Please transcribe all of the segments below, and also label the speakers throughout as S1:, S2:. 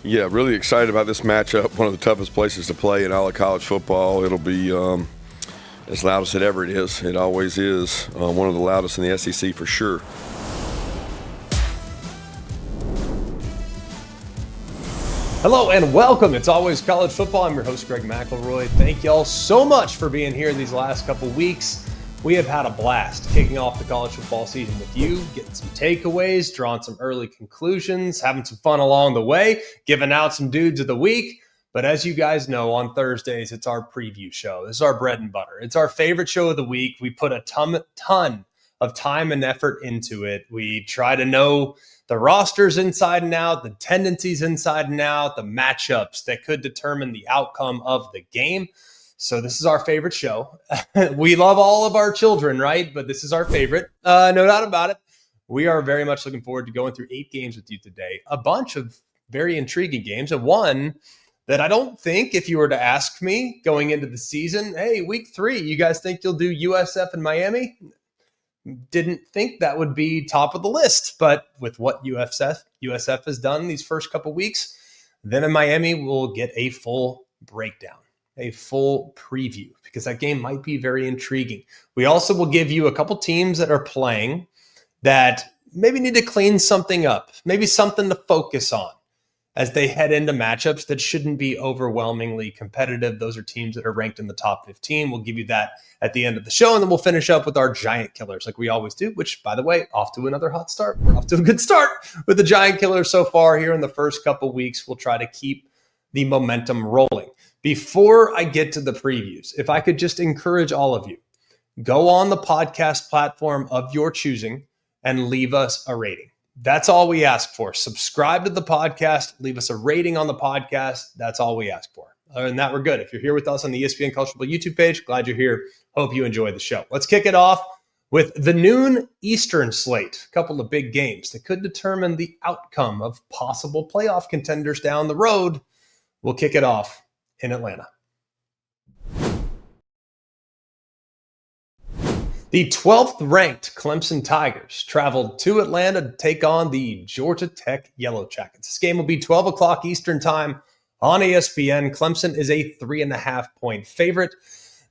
S1: Yeah, really excited about this matchup. One of the toughest places to play in all of college football. It'll be as loud as it ever is. It always is. One of the loudest in the SEC for sure.
S2: Hello and welcome. It's always college football. I'm your host, Greg McElroy. Thank y'all so much for being here these last couple weeks. We have had a blast kicking off the college football season with you, getting some takeaways, drawing some early conclusions, having some fun along the way, giving out some dudes of the week. But as you guys know, on Thursdays, it's our preview show. This is our bread and butter. It's our favorite show of the week. We put a ton of time and effort into it. We try to know the rosters inside and out, the tendencies inside and out, the matchups that could determine the outcome of the game. So this is our favorite show. We love all of our children, right? But this is our favorite. No doubt about it. We are very much looking forward to going through 8 games with you today. A bunch of very intriguing games, and one that I don't think, if you were to ask me going into the season, hey, week 3, you guys think you'll do USF and Miami? Didn't think that would be top of the list, but with what USF has done these first couple weeks, then in Miami we'll get a full breakdown, a full preview, because that game might be very intriguing. We also will give you a couple teams that are playing that maybe need to clean something up, maybe something to focus on as they head into matchups that shouldn't be overwhelmingly competitive. Those are teams that are ranked in the top 15. We'll give you that at the end of the show, and then we'll finish up with our giant killers like we always do, which, by the way, off to another hot start. We're off to a good start with the giant killers so far here in the first couple weeks. We'll try to keep the momentum rolling. Before I get to the previews, if I could just encourage all of you, go on the podcast platform of your choosing and leave us a rating. That's all we ask for. Subscribe to the podcast, leave us a rating on the podcast. That's all we ask for. Other than that, we're good. If you're here with us on the ESPN College Football YouTube page, glad you're here. Hope you enjoy the show. Let's kick it off with the noon Eastern slate. A couple of big games that could determine the outcome of possible playoff contenders down the road. We'll kick it off in Atlanta. The 12th ranked Clemson Tigers traveled to Atlanta to take on the Georgia Tech Yellow Jackets. This game will be 12 o'clock Eastern time on ESPN. Clemson is a 3.5-point favorite.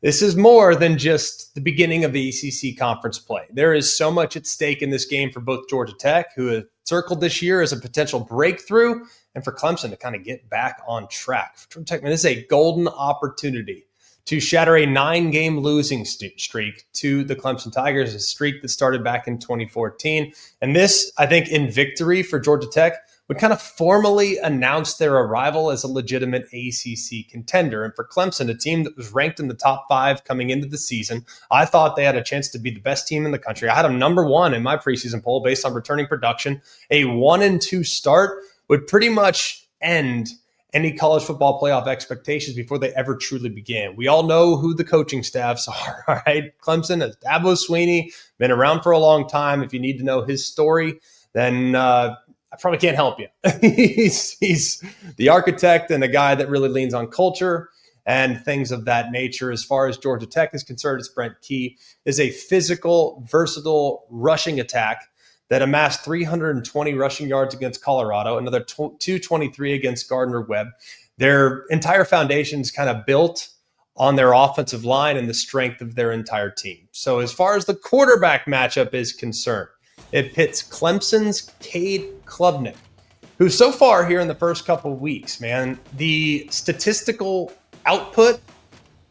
S2: This is more than just the beginning of the ACC conference play. There is so much at stake in this game for both Georgia Tech, who have circled this year as a potential breakthrough, and for Clemson to kind of get back on track. For Georgia Tech, man, this is a golden opportunity to shatter a 9-game losing streak to the Clemson Tigers, a streak that started back in 2014. And this, I think, in victory for Georgia Tech, would kind of formally announce their arrival as a legitimate ACC contender. And for Clemson, a team that was ranked in the top 5 coming into the season, I thought they had a chance to be the best team in the country. I had them number 1 in my preseason poll based on returning production. A 1-2 start would pretty much end any college football playoff expectations before they ever truly began. We all know who the coaching staffs are, all right? Clemson has Dabo Swinney, been around for a long time. If you need to know his story, then I probably can't help you. he's the architect and a guy that really leans on culture and things of that nature. As far as Georgia Tech is concerned, it's Brent Key, is a physical, versatile rushing attack that amassed 320 rushing yards against Colorado, another 223 against Gardner-Webb. Their entire foundation is kind of built on their offensive line and the strength of their entire team. So as far as the quarterback matchup is concerned, it pits Clemson's Cade Klubnik, who so far here in the first couple of weeks, man, the statistical output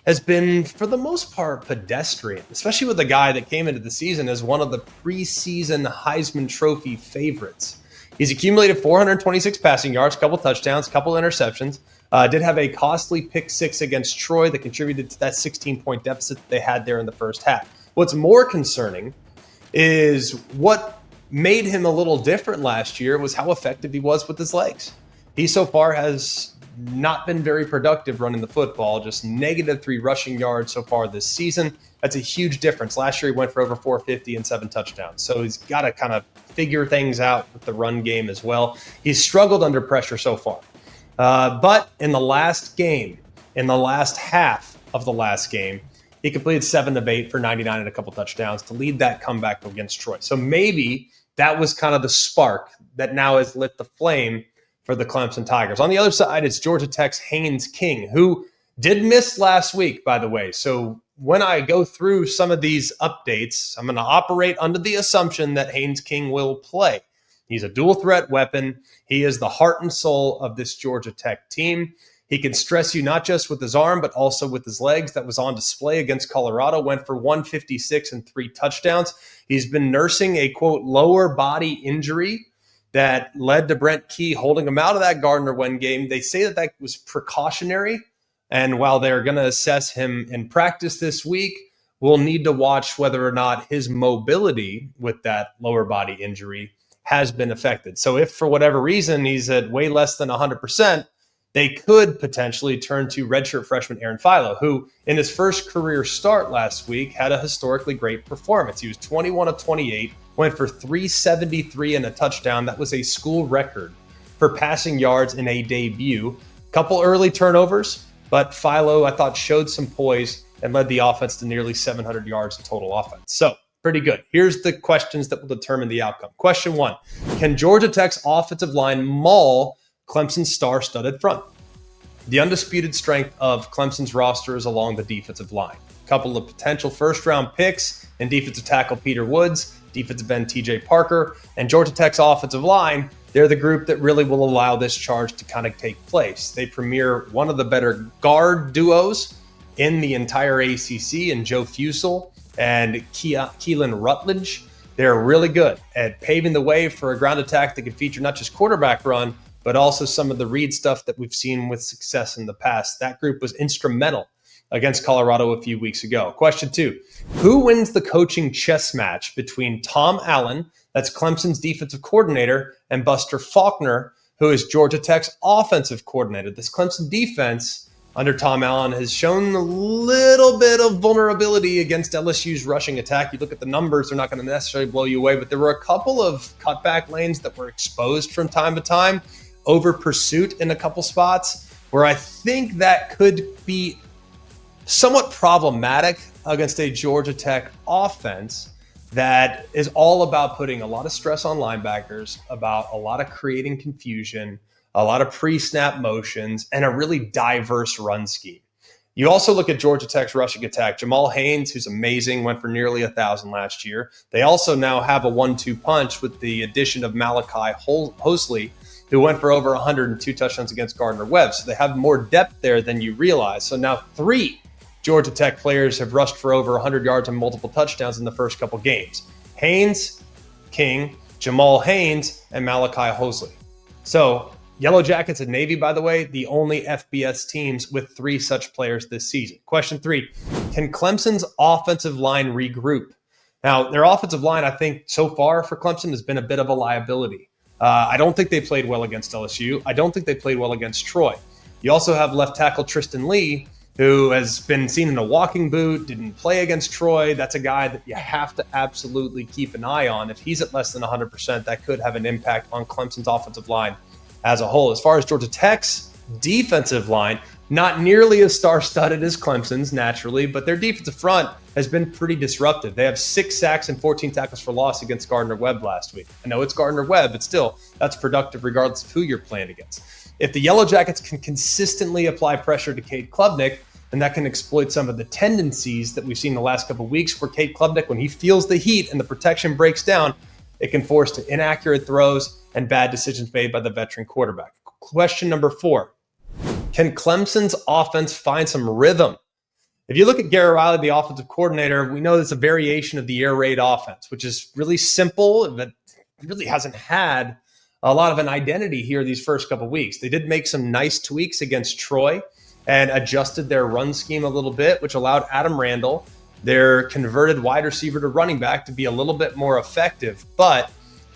S2: has been, for the most part, pedestrian, especially with a guy that came into the season as one of the preseason Heisman Trophy favorites. He's accumulated 426 passing yards, couple touchdowns, couple interceptions. Did have a costly pick 6 against Troy that contributed to that 16-point deficit that they had there in the first half. What's more concerning is what made him a little different last year was how effective he was with his legs. He so far has not been very productive running the football, just -3 rushing yards so far this season. That's a huge difference. Last year he went for over 450 and 7 touchdowns. So he's got to kind of figure things out with the run game as well. He's struggled under pressure so far. But in the last game, in the last half of the last game, he completed 7 of 8 for 99 and a couple touchdowns to lead that comeback against Troy. So maybe that was kind of the spark that now has lit the flame for the Clemson Tigers. On the other side, it's Georgia Tech's Haynes King, who did miss last week, by the way. So when I go through some of these updates, I'm going to operate under the assumption that Haynes King will play. He's a dual threat weapon. He is the heart and soul of this Georgia Tech team. He can stress you not just with his arm, but also with his legs. That was on display against Colorado, went for 156 and 3 touchdowns. He's been nursing a, quote, lower body injury that led to Brent Key holding him out of that Gardner-Webb game. They say that that was precautionary. And while they're going to assess him in practice this week, we'll need to watch whether or not his mobility with that lower body injury has been affected. So if for whatever reason he's at way less than 100%, they could potentially turn to redshirt freshman Aaron Philo, who in his first career start last week had a historically great performance. He was 21 of 28, went for 373 and a touchdown. That was a school record for passing yards in a debut. Couple early turnovers, but Philo, I thought, showed some poise and led the offense to nearly 700 yards in total offense. So pretty good. Here's the questions that will determine the outcome. Question 1, can Georgia Tech's offensive line maul Clemson's star-studded front? The undisputed strength of Clemson's roster is along the defensive line. A couple of potential first-round picks in defensive tackle Peter Woods, defensive end TJ Parker, and Georgia Tech's offensive line, they're the group that really will allow this charge to kind of take place. They premier one of the better guard duos in the entire ACC in Joe Fusel and Keelan Rutledge. They're really good at paving the way for a ground attack that can feature not just quarterback run, but also some of the read stuff that we've seen with success in the past. That group was instrumental against Colorado a few weeks ago. Question 2, who wins the coaching chess match between Tom Allen, that's Clemson's defensive coordinator, and Buster Faulkner, who is Georgia Tech's offensive coordinator? This Clemson defense under Tom Allen has shown a little bit of vulnerability against LSU's rushing attack. You look at the numbers, they're not going to necessarily blow you away, but there were a couple of cutback lanes that were exposed from time to time, over pursuit in a couple spots, where I think that could be somewhat problematic against a Georgia Tech offense that is all about putting a lot of stress on linebackers, about a lot of creating confusion, a lot of pre-snap motions, and a really diverse run scheme. You also look at Georgia Tech's rushing attack. Jamal Haynes, who's amazing, went for nearly 1,000 last year. They also now have a 1-2 punch with the addition of Malachi Hosley, who went for over 102 touchdowns against Gardner-Webb. So they have more depth there than you realize. So now 3 Georgia Tech players have rushed for over 100 yards and multiple touchdowns in the first couple games. Haynes, King, Jamal Haynes, and Malachi Hosley. So Yellow Jackets and Navy, by the way, the only FBS teams with 3 such players this season. Question 3, can Clemson's offensive line regroup? Now, their offensive line, I think, so far for Clemson has been a bit of a liability. I don't think they played well against LSU. I don't think they played well against Troy. You also have left tackle Tristan Lee, who has been seen in a walking boot, didn't play against Troy. That's a guy that you have to absolutely keep an eye on. If he's at less than 100%, that could have an impact on Clemson's offensive line as a whole. As far as Georgia Tech's defensive line, not nearly as star-studded as Clemson's, naturally, but their defensive front has been pretty disruptive. They have 6 sacks and 14 tackles for loss against Gardner-Webb last week. I know it's Gardner-Webb, but still, that's productive regardless of who you're playing against. If the Yellow Jackets can consistently apply pressure to Cade Klubnik, then that can exploit some of the tendencies that we've seen the last couple of weeks where Cade Klubnik, when he feels the heat and the protection breaks down, it can force to inaccurate throws and bad decisions made by the veteran quarterback. Question number 4. Can Clemson's offense find some rhythm? If you look at Garrett Riley, the offensive coordinator, we know it's a variation of the air raid offense, which is really simple, but really hasn't had a lot of an identity here these first couple of weeks. They did make some nice tweaks against Troy and adjusted their run scheme a little bit, which allowed Adam Randall, their converted wide receiver to running back, to be a little bit more effective, but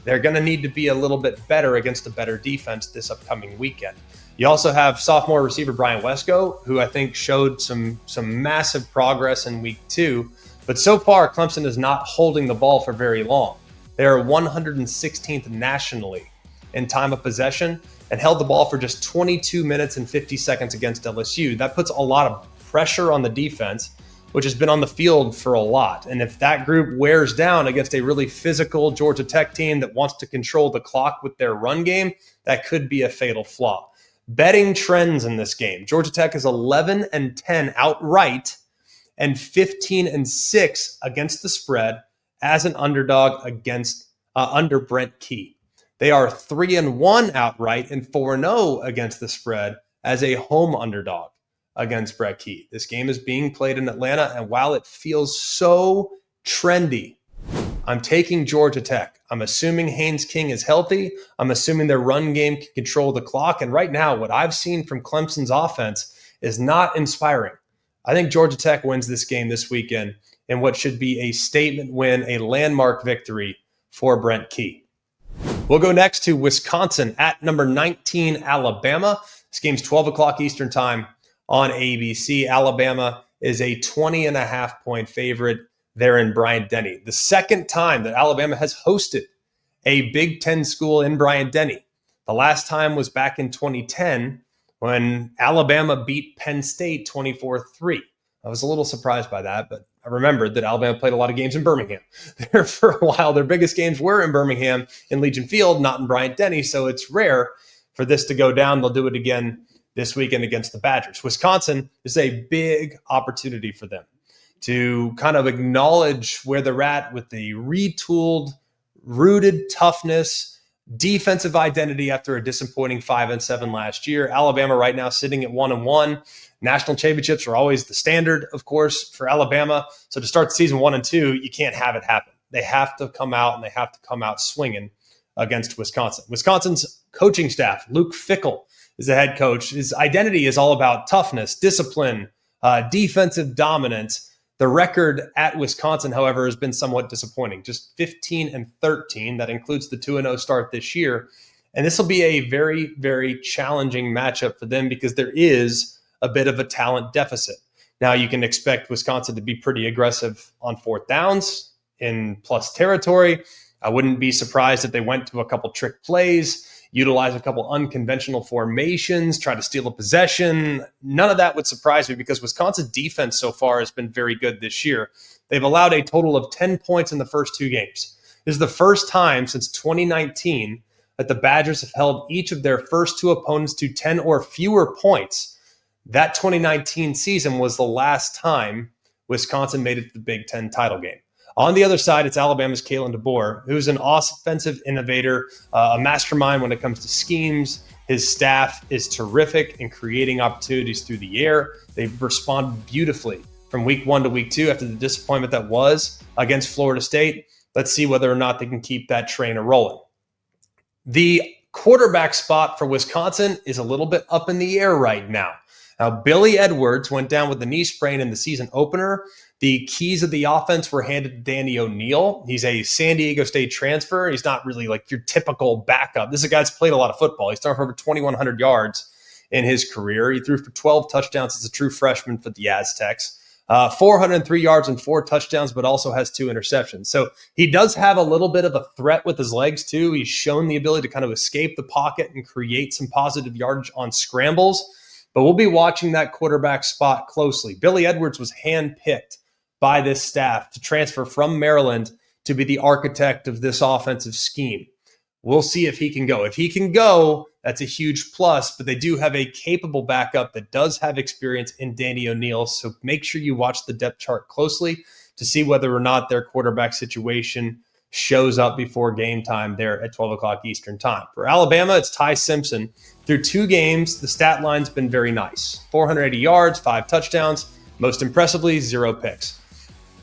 S2: they're going to need to be a little bit better against a better defense this upcoming weekend. You also have sophomore receiver Brian Wesco, who I think showed some massive progress in week 2. But so far, Clemson is not holding the ball for very long. They are 116th nationally in time of possession and held the ball for just 22 minutes and 50 seconds against LSU. That puts a lot of pressure on the defense. which has been on the field for a lot. And if that group wears down against a really physical Georgia Tech team that wants to control the clock with their run game, that could be a fatal flaw. Betting trends in this game. Georgia Tech is 11-10 outright and 15-6 against the spread as an underdog against under Brent Key. They are 3-1 outright and 4-0 against the spread as a home underdog against Brett Key. This game is being played in Atlanta, and while it feels so trendy, I'm taking Georgia Tech. I'm assuming Haynes King is healthy. I'm assuming their run game can control the clock. And right now, what I've seen from Clemson's offense is not inspiring. I think Georgia Tech wins this game this weekend in what should be a statement win, a landmark victory for Brent Key. We'll go next to Wisconsin at number 19, Alabama. This game's 12 o'clock Eastern time on ABC. Alabama is a 20.5-point favorite there in Bryant-Denny. The second time that Alabama has hosted a Big Ten school in Bryant-Denny. The last time was back in 2010 when Alabama beat Penn State 24-3. I was a little surprised by that, but I remembered that Alabama played a lot of games in Birmingham there for a while. Their biggest games were in Birmingham in Legion Field, not in Bryant-Denny, so it's rare for this to go down. They'll do it again this weekend against the Badgers. Wisconsin is a big opportunity for them to kind of acknowledge where they're at with the retooled, rooted toughness, defensive identity after a disappointing 5-7 last year. Alabama right now sitting at 1-1. National championships are always the standard, of course, for Alabama. So to start the season 1-2, you can't have it happen. They have to come out, and they have to come out swinging against Wisconsin. Wisconsin's coaching staff, Luke Fickell is the head coach. His identity is all about toughness, discipline, defensive dominance. The record at Wisconsin, however, has been somewhat disappointing. Just 15-13. That includes the 2-0 start this year. And this will be a very, very challenging matchup for them because there is a bit of a talent deficit. Now, you can expect Wisconsin to be pretty aggressive on fourth downs in plus territory. I wouldn't be surprised if they went to a couple trick plays, utilize a couple unconventional formations, try to steal a possession. None of that would surprise me because Wisconsin's defense so far has been very good this year. They've allowed a total of 10 points in the first two games. This is the first time since 2019 that the Badgers have held each of their first two opponents to 10 or fewer points. That 2019 season was the last time Wisconsin made it to the Big Ten title game. On the other side, it's Alabama's Kalen DeBoer, who's an offensive innovator, a mastermind when it comes to schemes. His staff is terrific in creating opportunities through the air. They've responded beautifully from week 1 to week 2 after the disappointment that was against Florida State. Let's see whether or not they can keep that train a-rolling. The quarterback spot for Wisconsin is a little bit up in the air right now. Now, Billy Edwards went down with a knee sprain in the season opener. The keys of the offense were handed to Danny O'Neal. He's a San Diego State transfer. He's not really like your typical backup. This is a guy that's played a lot of football. He's thrown for over 2,100 yards in his career. He threw for 12 touchdowns as a true freshman for the Aztecs. 403 yards and 4 touchdowns, but also has 2 interceptions. So he does have a little bit of a threat with his legs too. He's shown the ability to kind of escape the pocket and create some positive yardage on scrambles. But we'll be watching that quarterback spot closely. Billy Edwards was handpicked by this staff to transfer from Maryland to be the architect of this offensive scheme. We'll see if he can go. If he can go, that's a huge plus, but they do have a capable backup that does have experience in Danny O'Neal, so make sure you watch the depth chart closely to see whether or not their quarterback situation shows up before game time there at 12 o'clock Eastern time. For Alabama, it's Ty Simpson. Through 2 games, the stat line's been very nice. 480 yards, 5 touchdowns, most impressively, 0 picks.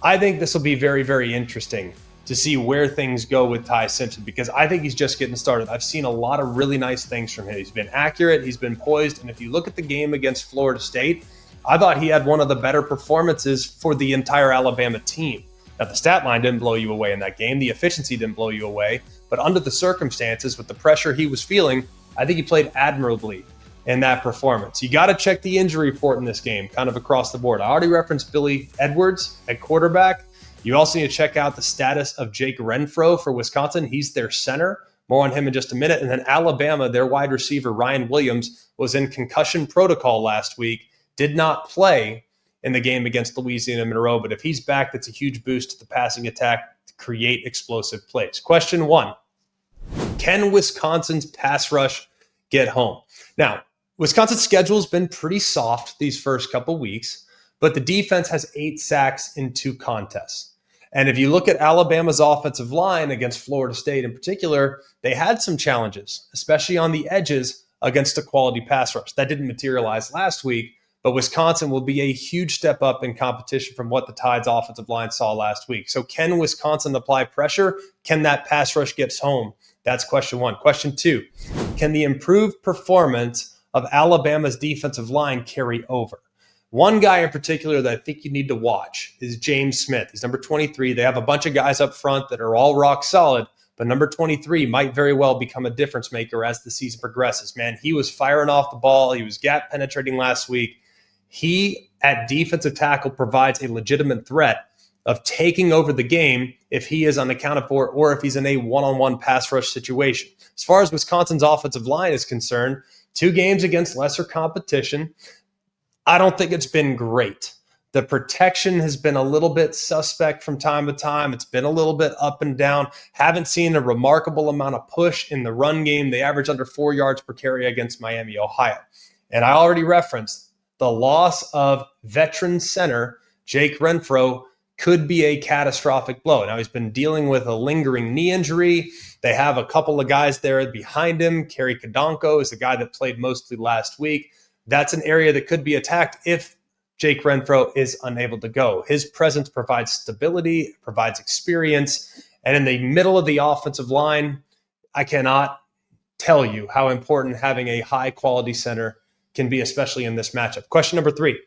S2: I think this will be very, very interesting to see where things go with Ty Simpson because I think he's just getting started. I've seen a lot of really nice things from him. He's been accurate, he's been poised, and if you look at the game against Florida State, I thought he had one of the better performances for the entire Alabama team. Now, the stat line didn't blow you away in that game. The efficiency didn't blow you away. But under the circumstances, with the pressure he was feeling, I think he played admirably in that performance. You got to check the injury report in this game, kind of across the board. I already referenced Billy Edwards at quarterback. You also need to check out the status of Jake Renfro for Wisconsin. He's their center. More on him in just a minute. And then Alabama, their wide receiver, Ryan Williams, was in concussion protocol last week, did not play in the game against Louisiana Monroe. But if he's back, that's a huge boost to the passing attack to create explosive plays. Question 1, can Wisconsin's pass rush get home? Now, Wisconsin's schedule has been pretty soft these first couple weeks, but the defense has 8 sacks in 2 contests. And if you look at Alabama's offensive line against Florida State in particular, they had some challenges, especially on the edges against a quality pass rush. That didn't materialize last week, but Wisconsin will be a huge step up in competition from what the Tide's offensive line saw last week. So can Wisconsin apply pressure? Can that pass rush get home? That's question 1. Question 2, can the improved performance of Alabama's defensive line carry over? One guy in particular that I think you need to watch is James Smith. He's number 23. They have a bunch of guys up front that are all rock solid, but number 23 might very well become a difference maker as the season progresses. Man, he was firing off the ball. He was gap penetrating last week. He, at defensive tackle, provides a legitimate threat of taking over the game if he is unaccounted for or if he's in a one-on-one pass rush situation. As far as Wisconsin's offensive line is concerned, 2 games against lesser competition, I don't think it's been great. The protection has been a little bit suspect from time to time. It's been a little bit up and down. Haven't seen a remarkable amount of push in the run game. They average under 4 yards per carry against Miami, Ohio. And I already referenced the loss of veteran center Jake Renfro could be a catastrophic blow. Now, he's been dealing with a lingering knee injury. They have a couple of guys there behind him. Kerry Kadonko is the guy that played mostly last week. That's an area that could be attacked if Jake Renfro is unable to go. His presence provides stability, provides experience, and in the middle of the offensive line, I cannot tell you how important having a high-quality center can be, especially in this matchup. Question number 3,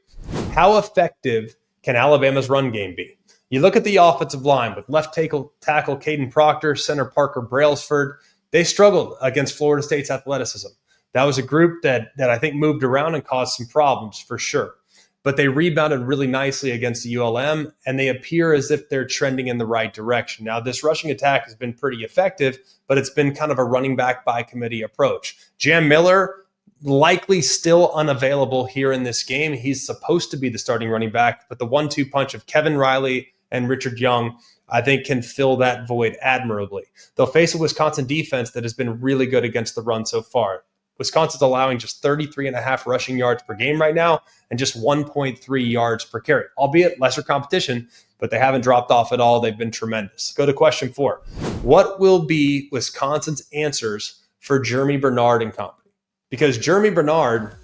S2: how effective can Alabama's run game be? You look at the offensive line with left tackle Caden Proctor, center Parker Brailsford. They struggled against Florida State's athleticism. That was a group that I think moved around and caused some problems for sure. But they rebounded really nicely against the ULM, and they appear as if they're trending in the right direction. Now, this rushing attack has been pretty effective, but it's been kind of a running back by committee approach. Jam Miller, likely still unavailable here in this game. He's supposed to be the starting running back, but the 1-2 punch of Kevin Riley and Richard Young, I think, can fill that void admirably. They'll face a Wisconsin defense that has been really good against the run so far. Wisconsin's allowing just 33.5 rushing yards per game right now and just 1.3 yards per carry, albeit lesser competition, but they haven't dropped off at all. They've been tremendous. Go to question 4. What will be Wisconsin's answers for Jeremy Bernard and company? Because Jeremy Bernard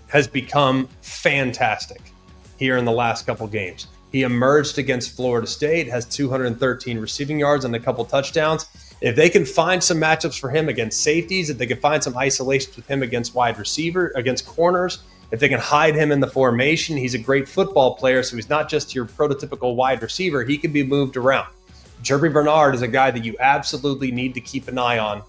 S2: has become fantastic here in the last couple games. He emerged against Florida State, has 213 receiving yards and a couple touchdowns. If they can find some matchups for him against safeties, if they can find some isolations with him against wide receiver, against corners, if they can hide him in the formation, he's a great football player, so he's not just your prototypical wide receiver. He can be moved around. Jeremy Bernard is a guy that you absolutely need to keep an eye on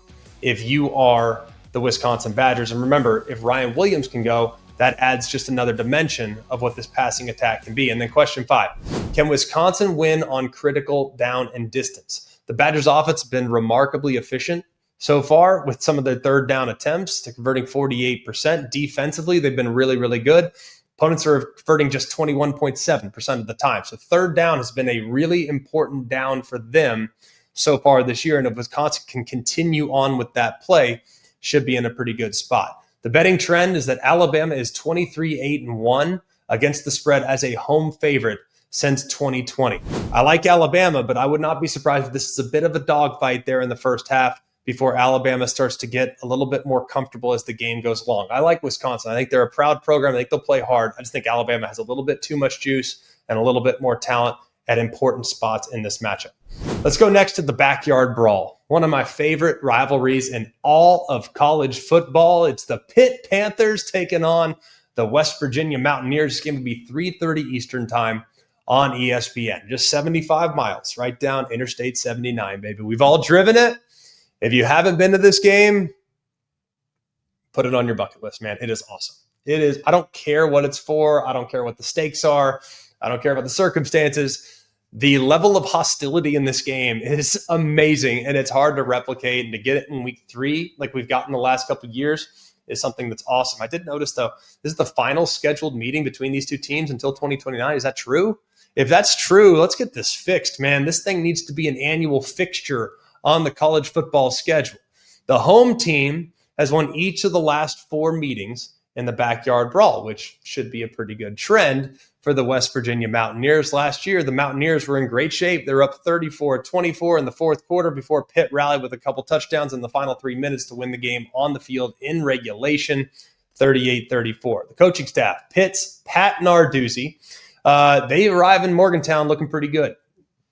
S2: if you are the Wisconsin Badgers. And remember, if Ryan Williams can go, that adds just another dimension of what this passing attack can be. And then question 5, can Wisconsin win on critical down and distance? The Badgers offense has been remarkably efficient so far with some of their third down attempts to converting 48%. Defensively, they've been really, really good. Opponents are converting just 21.7% of the time. So third down has been a really important down for them so far this year. And if Wisconsin can continue on with that play, should be in a pretty good spot. The betting trend is that Alabama is 23-8-1 against the spread as a home favorite since 2020. I like Alabama, but I would not be surprised if this is a bit of a dogfight there in the first half before Alabama starts to get a little bit more comfortable as the game goes along. I like Wisconsin. I think they're a proud program. I think they'll play hard. I just think Alabama has a little bit too much juice and a little bit more talent at important spots in this matchup. Let's go next to the backyard brawl. One of my favorite rivalries in all of college football. It's the Pitt Panthers taking on the West Virginia Mountaineers. This game will be 3:30 Eastern time on ESPN. Just 75 miles right down Interstate 79, baby. We've all driven it. If you haven't been to this game, put it on your bucket list, man. It is awesome. It is. I don't care what it's for. I don't care what the stakes are. I don't care about the circumstances. The level of hostility in this game is amazing, and it's hard to replicate. And to get it in week 3, like we've gotten the last couple of years, is something that's awesome. I did notice, though, this is the final scheduled meeting between these two teams until 2029. Is that true? If that's true, let's get this fixed, man. This thing needs to be an annual fixture on the college football schedule. The home team has won each of the last 4 meetings in the backyard brawl, which should be a pretty good trend for the West Virginia Mountaineers. Last year, the Mountaineers were in great shape. They were up 34-24 in the fourth quarter before Pitt rallied with a couple touchdowns in the final 3 minutes to win the game on the field in regulation, 38-34. The coaching staff, Pitt's Pat Narduzzi, they arrive in Morgantown looking pretty good.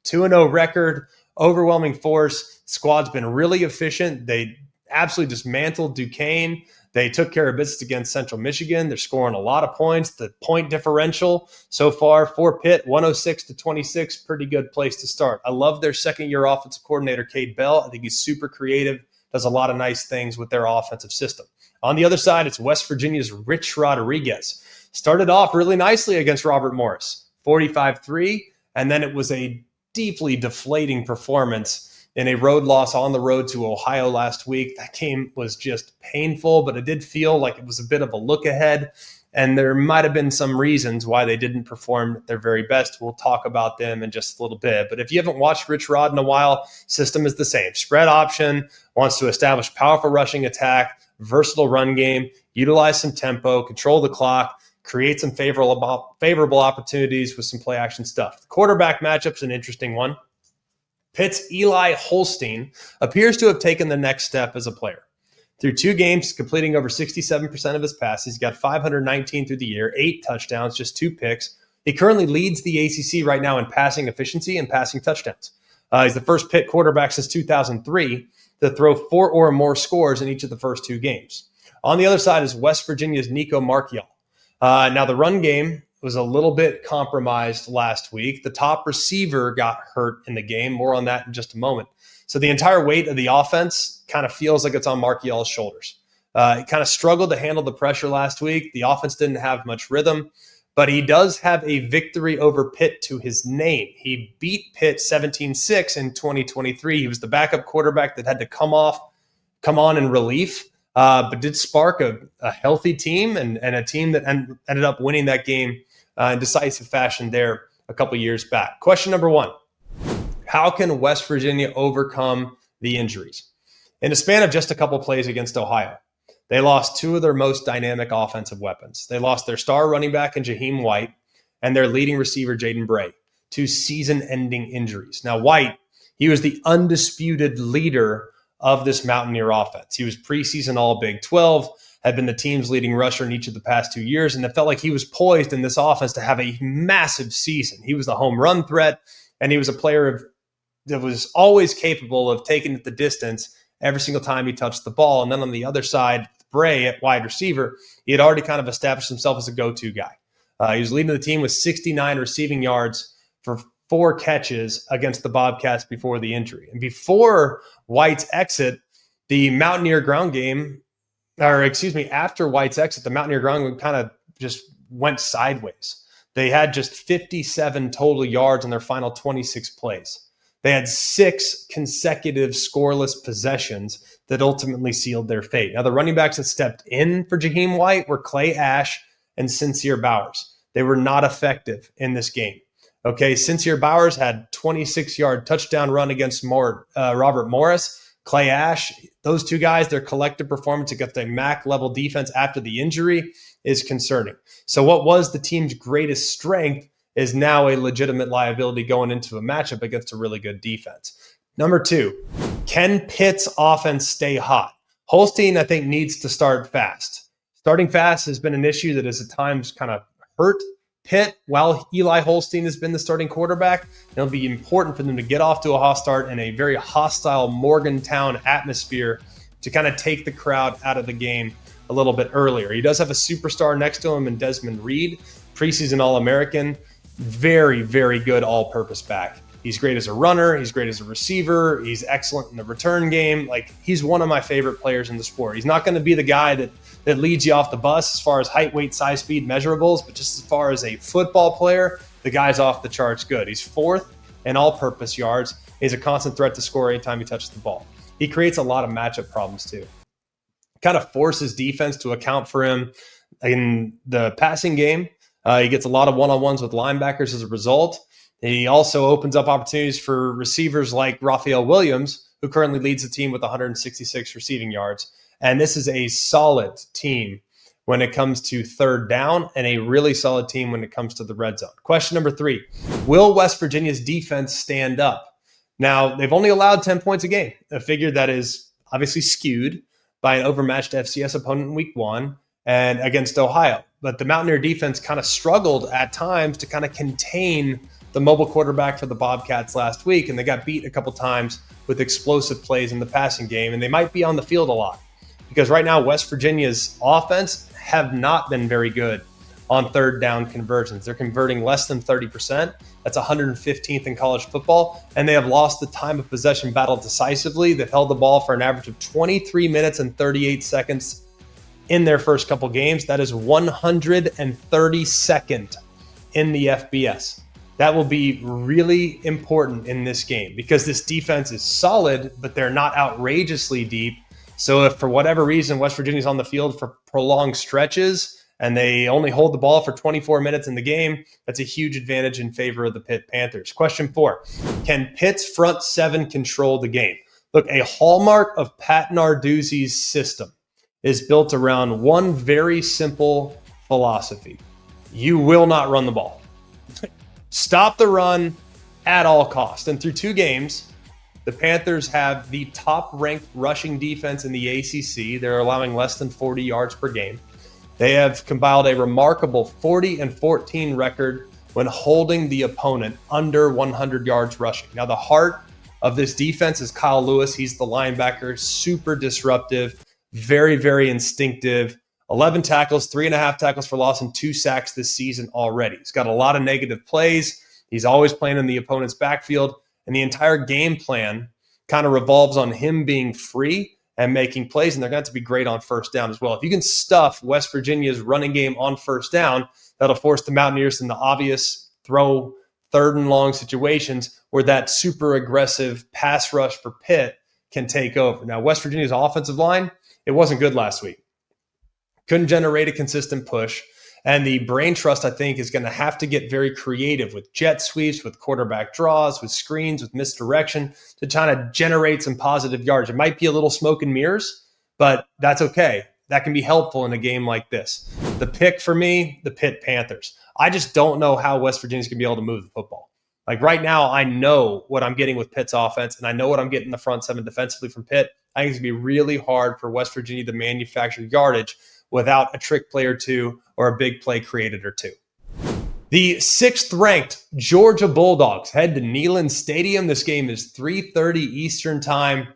S2: 2-0 record, overwhelming force. Squad's been really efficient. They absolutely dismantled Duquesne. They took care of business against Central Michigan. They're scoring a lot of points. The point differential so far for Pitt, 106-26, pretty good place to start. I love their second-year offensive coordinator, Cade Bell. I think he's super creative, does a lot of nice things with their offensive system. On the other side, it's West Virginia's Rich Rodriguez. Started off really nicely against Robert Morris, 45-3, and then it was a deeply deflating performance in a road loss on the road to Ohio last week. That game was just painful, but it did feel like it was a bit of a look ahead, and there might have been some reasons why they didn't perform at their very best. We'll talk about them in just a little bit. But if you haven't watched Rich Rod in a while, system is the same. Spread option, wants to establish powerful rushing attack, versatile run game, utilize some tempo, control the clock, create some favorable opportunities with some play action stuff. The quarterback matchup's an interesting one. Pitt's Eli Holstein appears to have taken the next step as a player. Through 2 games, completing over 67% of his passes. He's got 519 through the year, 8 touchdowns, just 2 picks. He currently leads the ACC right now in passing efficiency and passing touchdowns. He's the first Pitt quarterback since 2003 to throw 4 or more scores in each of the first 2 games. On the other side is West Virginia's Nico Marchiol. Now, the run game was a little bit compromised last week. The top receiver got hurt in the game. More on that in just a moment. So the entire weight of the offense kind of feels like it's on Marchiol's shoulders. He kind of struggled to handle the pressure last week. The offense didn't have much rhythm, but he does have a victory over Pitt to his name. He beat Pitt 17-6 in 2023. He was the backup quarterback that had to come on in relief, but did spark a healthy team and a team that ended up winning that game in decisive fashion there a couple years back. Question number 1, how can West Virginia overcome the injuries? In a span of just a couple plays against Ohio, they lost 2 of their most dynamic offensive weapons. They lost their star running back in Jaheim White and their leading receiver, Jaden Bray, to season-ending injuries. Now, White, he was the undisputed leader of this Mountaineer offense. He was preseason All Big 12, had been the team's leading rusher in each of the past 2 years, and it felt like he was poised in this offense to have a massive season. He was the home run threat, and he was a player that was always capable of taking it the distance every single time he touched the ball. And then on the other side, Bray at wide receiver, he had already kind of established himself as a go-to guy. He was leading the team with 69 receiving yards for 4 catches against the Bobcats before the injury. And before White's exit, the Mountaineer ground game, after White's exit, the Mountaineer ground game kind of just went sideways. They had just 57 total yards in their final 26 plays. They had 6 consecutive scoreless possessions that ultimately sealed their fate. Now, the running backs that stepped in for Jaheim White were Clay Ash and Sincere Bowers. They were not effective in this game. Okay, Sincere Bowers had 26-yard touchdown run against Robert Morris. Clay Ash, those 2 guys, their collective performance against a MAC-level defense after the injury is concerning. So what was the team's greatest strength is now a legitimate liability going into a matchup against a really good defense. Number 2, can Pitt's offense stay hot? Holstein, I think, needs to start fast. Starting fast has been an issue that has at times kind of hurt Pitt while Eli Holstein has been the starting quarterback. It'll be important for them to get off to a hot start in a very hostile Morgantown atmosphere to kind of take the crowd out of the game a little bit earlier. He does have a superstar next to him in Desmond Reed, preseason All-American, very, very good all-purpose back. He's great as a runner. He's great as a receiver. He's excellent in the return game. Like, he's one of my favorite players in the sport. He's not going to be the guy that leads you off the bus as far as height, weight, size, speed measurables, but just as far as a football player, the guy's off the charts good. He's 4th in all-purpose yards. He's a constant threat to score anytime he touches the ball. He creates a lot of matchup problems too. kind of forces defense to account for him in the passing game. He gets a lot of one-on-ones with linebackers as a result. He also opens up opportunities for receivers like Raphael Williams, who currently leads the team with 166 receiving yards. And this is a solid team when it comes to third down and a really solid team when it comes to the red zone. Question number 3, will West Virginia's defense stand up? Now, they've only allowed 10 points a game, a figure that is obviously skewed by an overmatched FCS opponent in week 1 and against Ohio. But the Mountaineer defense kind of struggled at times to kind of contain the mobile quarterback for the Bobcats last week, and they got beat a couple times with explosive plays in the passing game, and they might be on the field a lot because right now West Virginia's offense have not been very good on third down conversions. They're converting less than 30%. That's 115th in college football, and they have lost the time of possession battle decisively. They've held the ball for an average of 23 minutes and 38 seconds in their first couple games. That is 132nd in the FBS. That will be really important in this game because this defense is solid, but they're not outrageously deep. So if for whatever reason West Virginia's on the field for prolonged stretches and they only hold the ball for 24 minutes in the game, that's a huge advantage in favor of the Pitt Panthers. Question 4, can Pitt's front 7 control the game? Look, a hallmark of Pat Narduzzi's system is built around one very simple philosophy. You will not run the ball. Stop the run at all costs. And through 2 games, the Panthers have the top-ranked rushing defense in the ACC. They're allowing less than 40 yards per game. They have compiled a remarkable 40-14 record when holding the opponent under 100 yards rushing. Now, the heart of this defense is Kyle Lewis. He's the linebacker, super disruptive, very, very instinctive. 11 tackles, 3.5 tackles for loss, and 2 sacks this season already. He's got a lot of negative plays. He's always playing in the opponent's backfield, and the entire game plan kind of revolves on him being free and making plays, and they're going to be great on first down as well. If you can stuff West Virginia's running game on first down, that'll force the Mountaineers into obvious throw third and long situations where that super aggressive pass rush for Pitt can take over. Now, West Virginia's offensive line, it wasn't good last week. Couldn't generate a consistent push. And the brain trust, I think, is going to have to get very creative with jet sweeps, with quarterback draws, with screens, with misdirection to try to generate some positive yards. It might be a little smoke and mirrors, but that's okay. That can be helpful in a game like this. The pick for me, the Pitt Panthers. I just don't know how West Virginia's going to be able to move the football. Like right now, I know what I'm getting with Pitt's offense, and I know what I'm getting in the front 7 defensively from Pitt. I think it's going to be really hard for West Virginia to manufacture yardage without a trick play or 2 or a big play created or 2. The 6th-ranked Georgia Bulldogs head to Neyland Stadium. This game is 3:30 Eastern time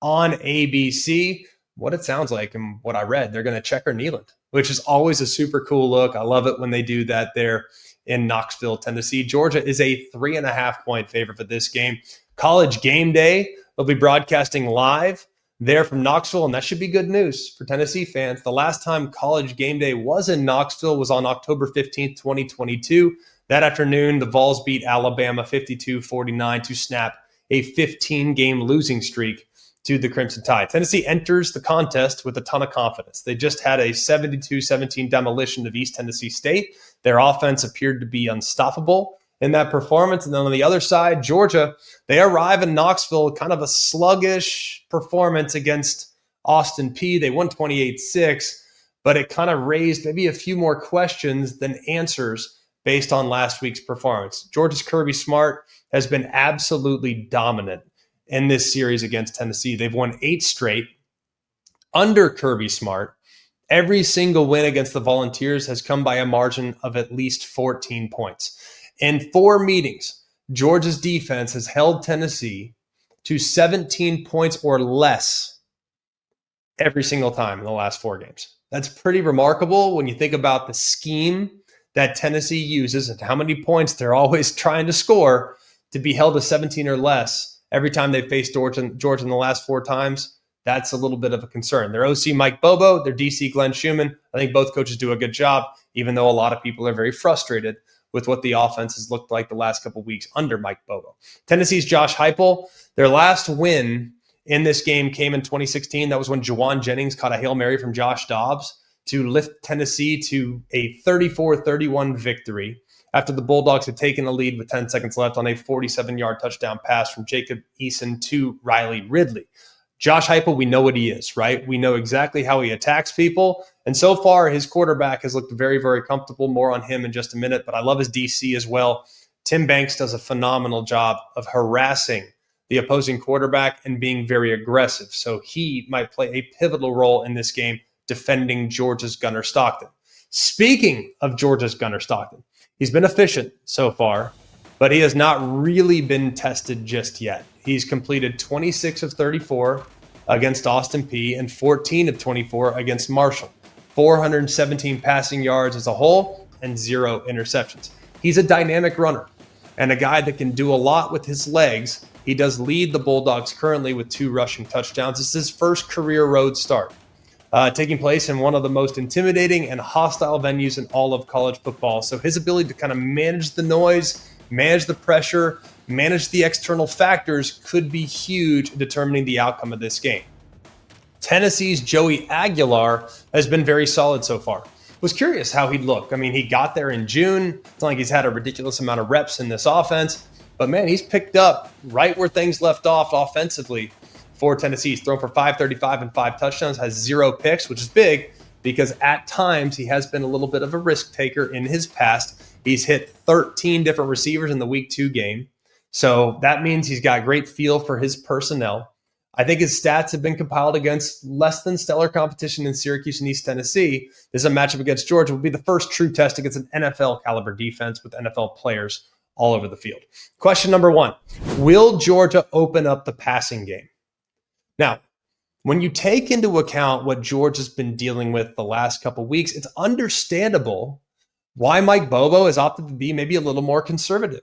S2: on ABC. What it sounds like and what I read, they're going to checker Neyland, which is always a super cool look. I love it when they do that there in Knoxville, Tennessee. Georgia is a 3.5-point favorite for this game. College Game Day will be broadcasting live there from Knoxville, and that should be good news for Tennessee fans. The last time College Game Day was in Knoxville was on October 15th, 2022. That afternoon, the Vols beat Alabama 52-49 to snap a 15-game losing streak to the Crimson Tide. Tennessee enters the contest with a ton of confidence. They just had a 72-17 demolition of East Tennessee State. Their offense appeared to be unstoppable in that performance. And then on the other side, Georgia, they arrive in Knoxville, kind of a sluggish performance against Austin Peay. They won 28-6, but it kind of raised maybe a few more questions than answers based on last week's performance. Georgia's Kirby Smart has been absolutely dominant in this series against Tennessee. They've won 8 straight under Kirby Smart. Every single win against the Volunteers has come by a margin of at least 14 points. In 4 meetings, Georgia's defense has held Tennessee to 17 points or less every single time in the last 4 games. That's pretty remarkable when you think about the scheme that Tennessee uses and how many points they're always trying to score to be held to 17 or less every time they face Georgia in the last 4 times. That's a little bit of a concern. Their OC, Mike Bobo, their DC, Glenn Schumann. I think both coaches do a good job, even though a lot of people are very frustrated with what the offense has looked like the last couple of weeks under Mike Bobo. Tennessee's Josh Heupel, their last win in this game came in 2016. That was when Jawan Jennings caught a Hail Mary from Josh Dobbs to lift Tennessee to a 34-31 victory after the Bulldogs had taken the lead with 10 seconds left on a 47-yard touchdown pass from Jacob Eason to Riley Ridley. Josh Heupel, we know what he is, right? We know exactly how he attacks people. And so far, his quarterback has looked very, very comfortable. More on him in just a minute, but I love his DC as well. Tim Banks does a phenomenal job of harassing the opposing quarterback and being very aggressive. So he might play a pivotal role in this game defending Georgia's Gunnar Stockton. Speaking of Georgia's Gunnar Stockton, he's been efficient so far, but he has not really been tested just yet. He's completed 26 of 34 against Austin Peay and 14 of 24 against Marshall. 417 passing yards as a whole and 0 interceptions. He's a dynamic runner and a guy that can do a lot with his legs. He does lead the Bulldogs currently with 2 rushing touchdowns. This is his first career road start, taking place in one of the most intimidating and hostile venues in all of college football. So his ability to kind of manage the noise, manage the pressure, manage the external factors could be huge in determining the outcome of this game. Tennessee's Joey Aguilar has been very solid so far. Was curious how he'd look. I mean, he got there in June. It's not like he's had a ridiculous amount of reps in this offense, but man, he's picked up right where things left off offensively for Tennessee. He's thrown for 535 and 5 touchdowns, has 0 picks, which is big because at times he has been a little bit of a risk taker in his past. He's hit 13 different receivers in the week 2 game. So that means he's got great feel for his personnel. I think his stats have been compiled against less than stellar competition in Syracuse and East Tennessee. This is a matchup against Georgia. Will be the first true test against an NFL caliber defense with NFL players all over the field. Question number 1, will Georgia open up the passing game? Now, when you take into account what Georgia's been dealing with the last couple weeks, it's understandable why Mike Bobo has opted to be maybe a little more conservative.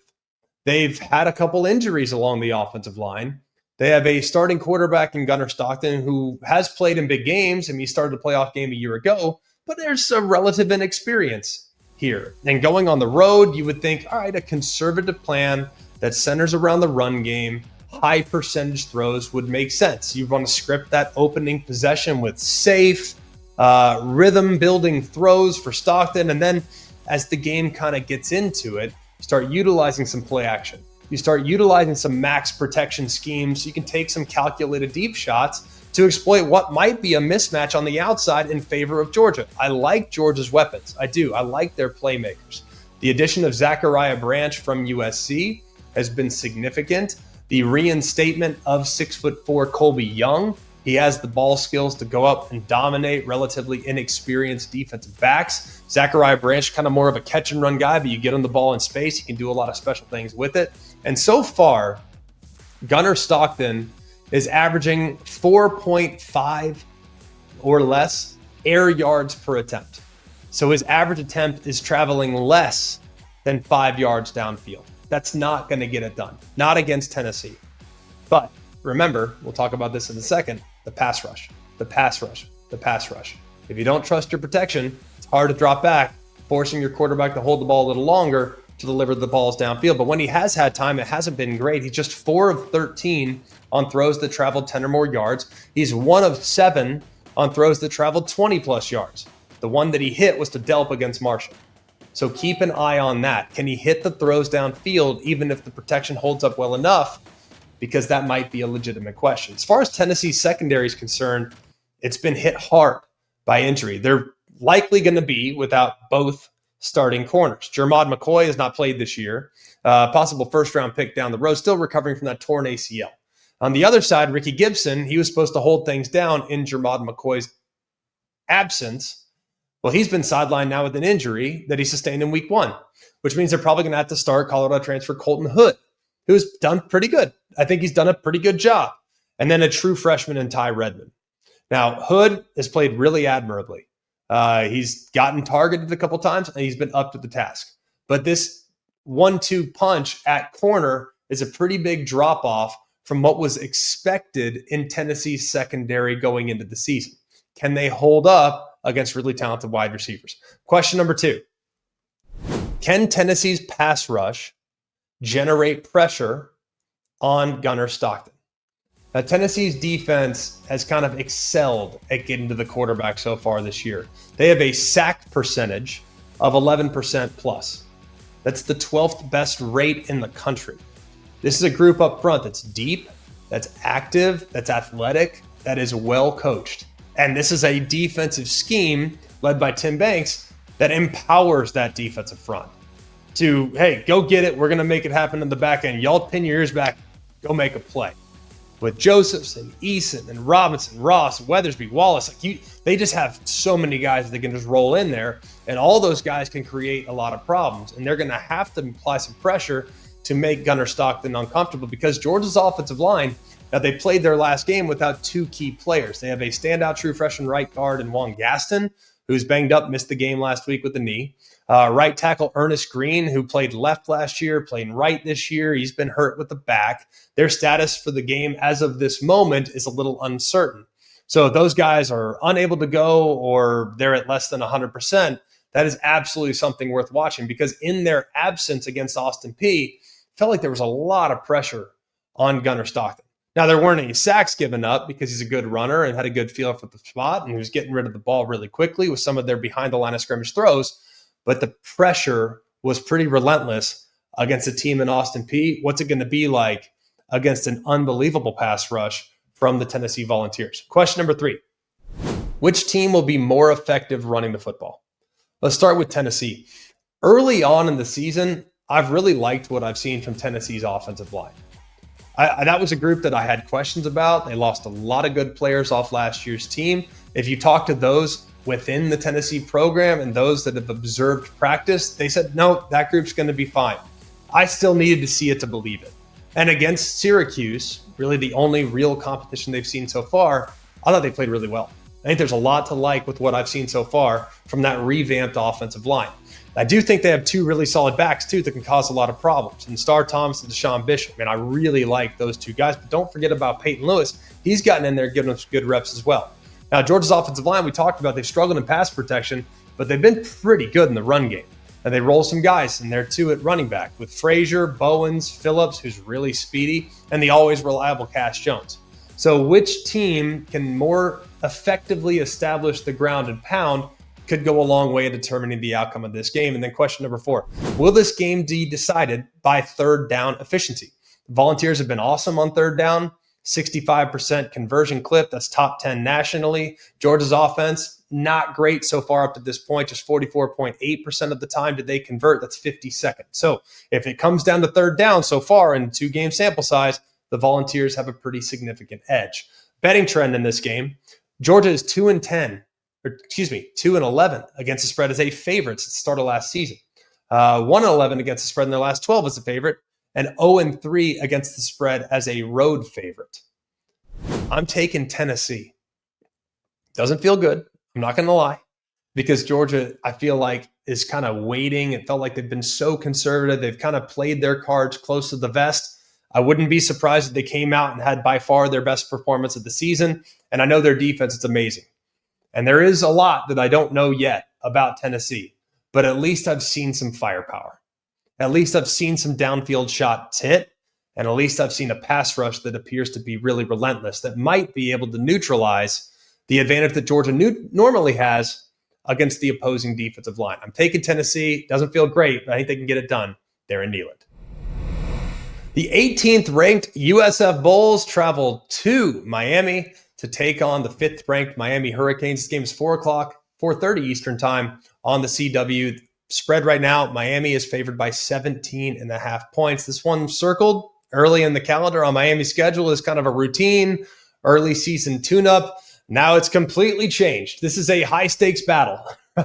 S2: They've had a couple injuries along the offensive line. They have a starting quarterback in Gunnar Stockton who has played in big games. I mean, he started a playoff game a year ago, but there's some relative inexperience here. And going on the road, you would think, all right, a conservative plan that centers around the run game, high percentage throws would make sense. You want to script that opening possession with safe, rhythm-building throws for Stockton, and then as the game kind of gets into it, start utilizing some play action. You start utilizing some max protection schemes so you can take some calculated deep shots to exploit what might be a mismatch on the outside in favor of Georgia. I like Georgia's weapons. I do. I like their playmakers. The addition of Zachariah Branch from USC has been significant. The reinstatement of 6'4" Colby Young. He has the ball skills to go up and dominate relatively inexperienced defensive backs. Zachariah Branch, kind of more of a catch and run guy, but you get him the ball in space, he can do a lot of special things with it. And so far, Gunnar Stockton is averaging 4.5 or less air yards per attempt. So his average attempt is traveling less than 5 yards downfield. That's not going to get it done. Not against Tennessee. But remember, we'll talk about this in a second, the pass rush, the pass rush, the pass rush. If you don't trust your protection, it's hard to drop back, forcing your quarterback to hold the ball a little longer to deliver the balls downfield. But when he has had time, it hasn't been great. He's just 4 of 13 on throws that traveled 10 or more yards. He's 1 of 7 on throws that traveled 20 plus yards. The one that he hit was to Delp against Marshall. So keep an eye on that. Can he hit the throws downfield even if the protection holds up well enough? Because that might be a legitimate question. As far as Tennessee's secondary is concerned, it's been hit hard by injury. They're likely going to be without both starting corners. Jermod McCoy has not played this year. Possible first-round pick down the road, still recovering from that torn ACL. On the other side, Ricky Gibson, he was supposed to hold things down in Jermod McCoy's absence. Well, he's been sidelined now with an injury that he sustained in week 1, which means they're probably going to have to start Colorado transfer Colton Hood, who's done pretty good. I think he's done a pretty good job. And then a true freshman in Ty Redmond. Now, Hood has played really admirably. He's gotten targeted a couple times, and he's been up to the task. But this 1-2 punch at corner is a pretty big drop-off from what was expected in Tennessee's secondary going into the season. Can they hold up against really talented wide receivers? Question number 2. Can Tennessee's pass rush generate pressure on Gunnar Stockton? Now, Tennessee's defense has kind of excelled at getting to the quarterback so far this year. They have a sack percentage of 11% plus. That's the 12th best rate in the country. This is a group up front that's deep, that's active, that's athletic, that is well coached. And this is a defensive scheme led by Tim Banks that empowers that defensive front to, hey, go get it. We're going to make it happen in the back end. Y'all pin your ears back, go make a play. With Josephs and Eason and Robinson, Ross, Weathersby, Wallace, they just have so many guys that can just roll in there, and all those guys can create a lot of problems. And they're going to have to apply some pressure to make Gunnar Stockton uncomfortable because Georgia's offensive line, now they played their last game without two key players. They have a standout true freshman right guard in Juan Gaston, who's banged up, missed the game last week with the knee. Right tackle Ernest Green, who played left last year, playing right this year. He's been hurt with the back. Their status for the game as of this moment is a little uncertain. So if those guys are unable to go or they're at less than 100%, that is absolutely something worth watching because in their absence against Austin Peay, felt like there was a lot of pressure on Gunnar Stockton. Now, there weren't any sacks given up because he's a good runner and had a good feel for the spot, and he was getting rid of the ball really quickly with some of their behind the line of scrimmage throws. But the pressure was pretty relentless against a team in Austin Peay. What's it going to be like against an unbelievable pass rush from the Tennessee Volunteers? Question number 3. Which team will be more effective running the football? Let's start with Tennessee. Early on in the season, I've really liked what I've seen from Tennessee's offensive line. That was a group that I had questions about. They lost a lot of good players off last year's team. If you talk to those within the Tennessee program and those that have observed practice, they said, no, that group's going to be fine. I still needed to see it to believe it. And against Syracuse, really the only real competition they've seen so far, I thought they played really well. I think there's a lot to like with what I've seen so far from that revamped offensive line. I do think they have two really solid backs, too, that can cause a lot of problems. And Star Thomas and Deshaun Bishop, I really like those two guys. But don't forget about Peyton Lewis. He's gotten in there, giving us good reps as well. Now, Georgia's offensive line, we talked about, they've struggled in pass protection, but they've been pretty good in the run game. And they roll some guys in there, too, at running back with Frazier, Bowens, Phillips, who's really speedy, and the always reliable Cash Jones. So which team can more effectively establish the ground and pound could go a long way in determining the outcome of this game. And then question number 4, will this game be decided by third down efficiency? The Volunteers have been awesome on third down, 65% conversion clip. That's top 10 nationally. Georgia's offense, not great so far up to this point, just 44.8% of the time did they convert. That's 52nd. So if it comes down to third down so far in 2-game sample size, the Volunteers have a pretty significant edge. Betting trend in this game, Georgia is 2-11 against the spread as a favorite since the start of last season. 1-11 against the spread in their last 12 as a favorite, and 0-3 against the spread as a road favorite. I'm taking Tennessee. Doesn't feel good. I'm not going to lie, because Georgia, I feel like, is kind of waiting. It felt like they've been so conservative. They've kind of played their cards close to the vest. I wouldn't be surprised if they came out and had by far their best performance of the season. And I know their defense is amazing. And there is a lot that I don't know yet about Tennessee, but at least I've seen some firepower. At least I've seen some downfield shots hit, and at least I've seen a pass rush that appears to be really relentless that might be able to neutralize the advantage that Georgia normally has against the opposing defensive line. I'm taking Tennessee. Doesn't feel great, but I think they can get it done there in Neyland. The 18th ranked USF Bulls travel to Miami to take on the 5th ranked Miami Hurricanes. This game is 4:30 Eastern time on the CW. Spread right now, Miami is favored by 17.5 points. This one circled early in the calendar on Miami's schedule is kind of a routine early season tune-up. Now it's completely changed. This is a high-stakes battle,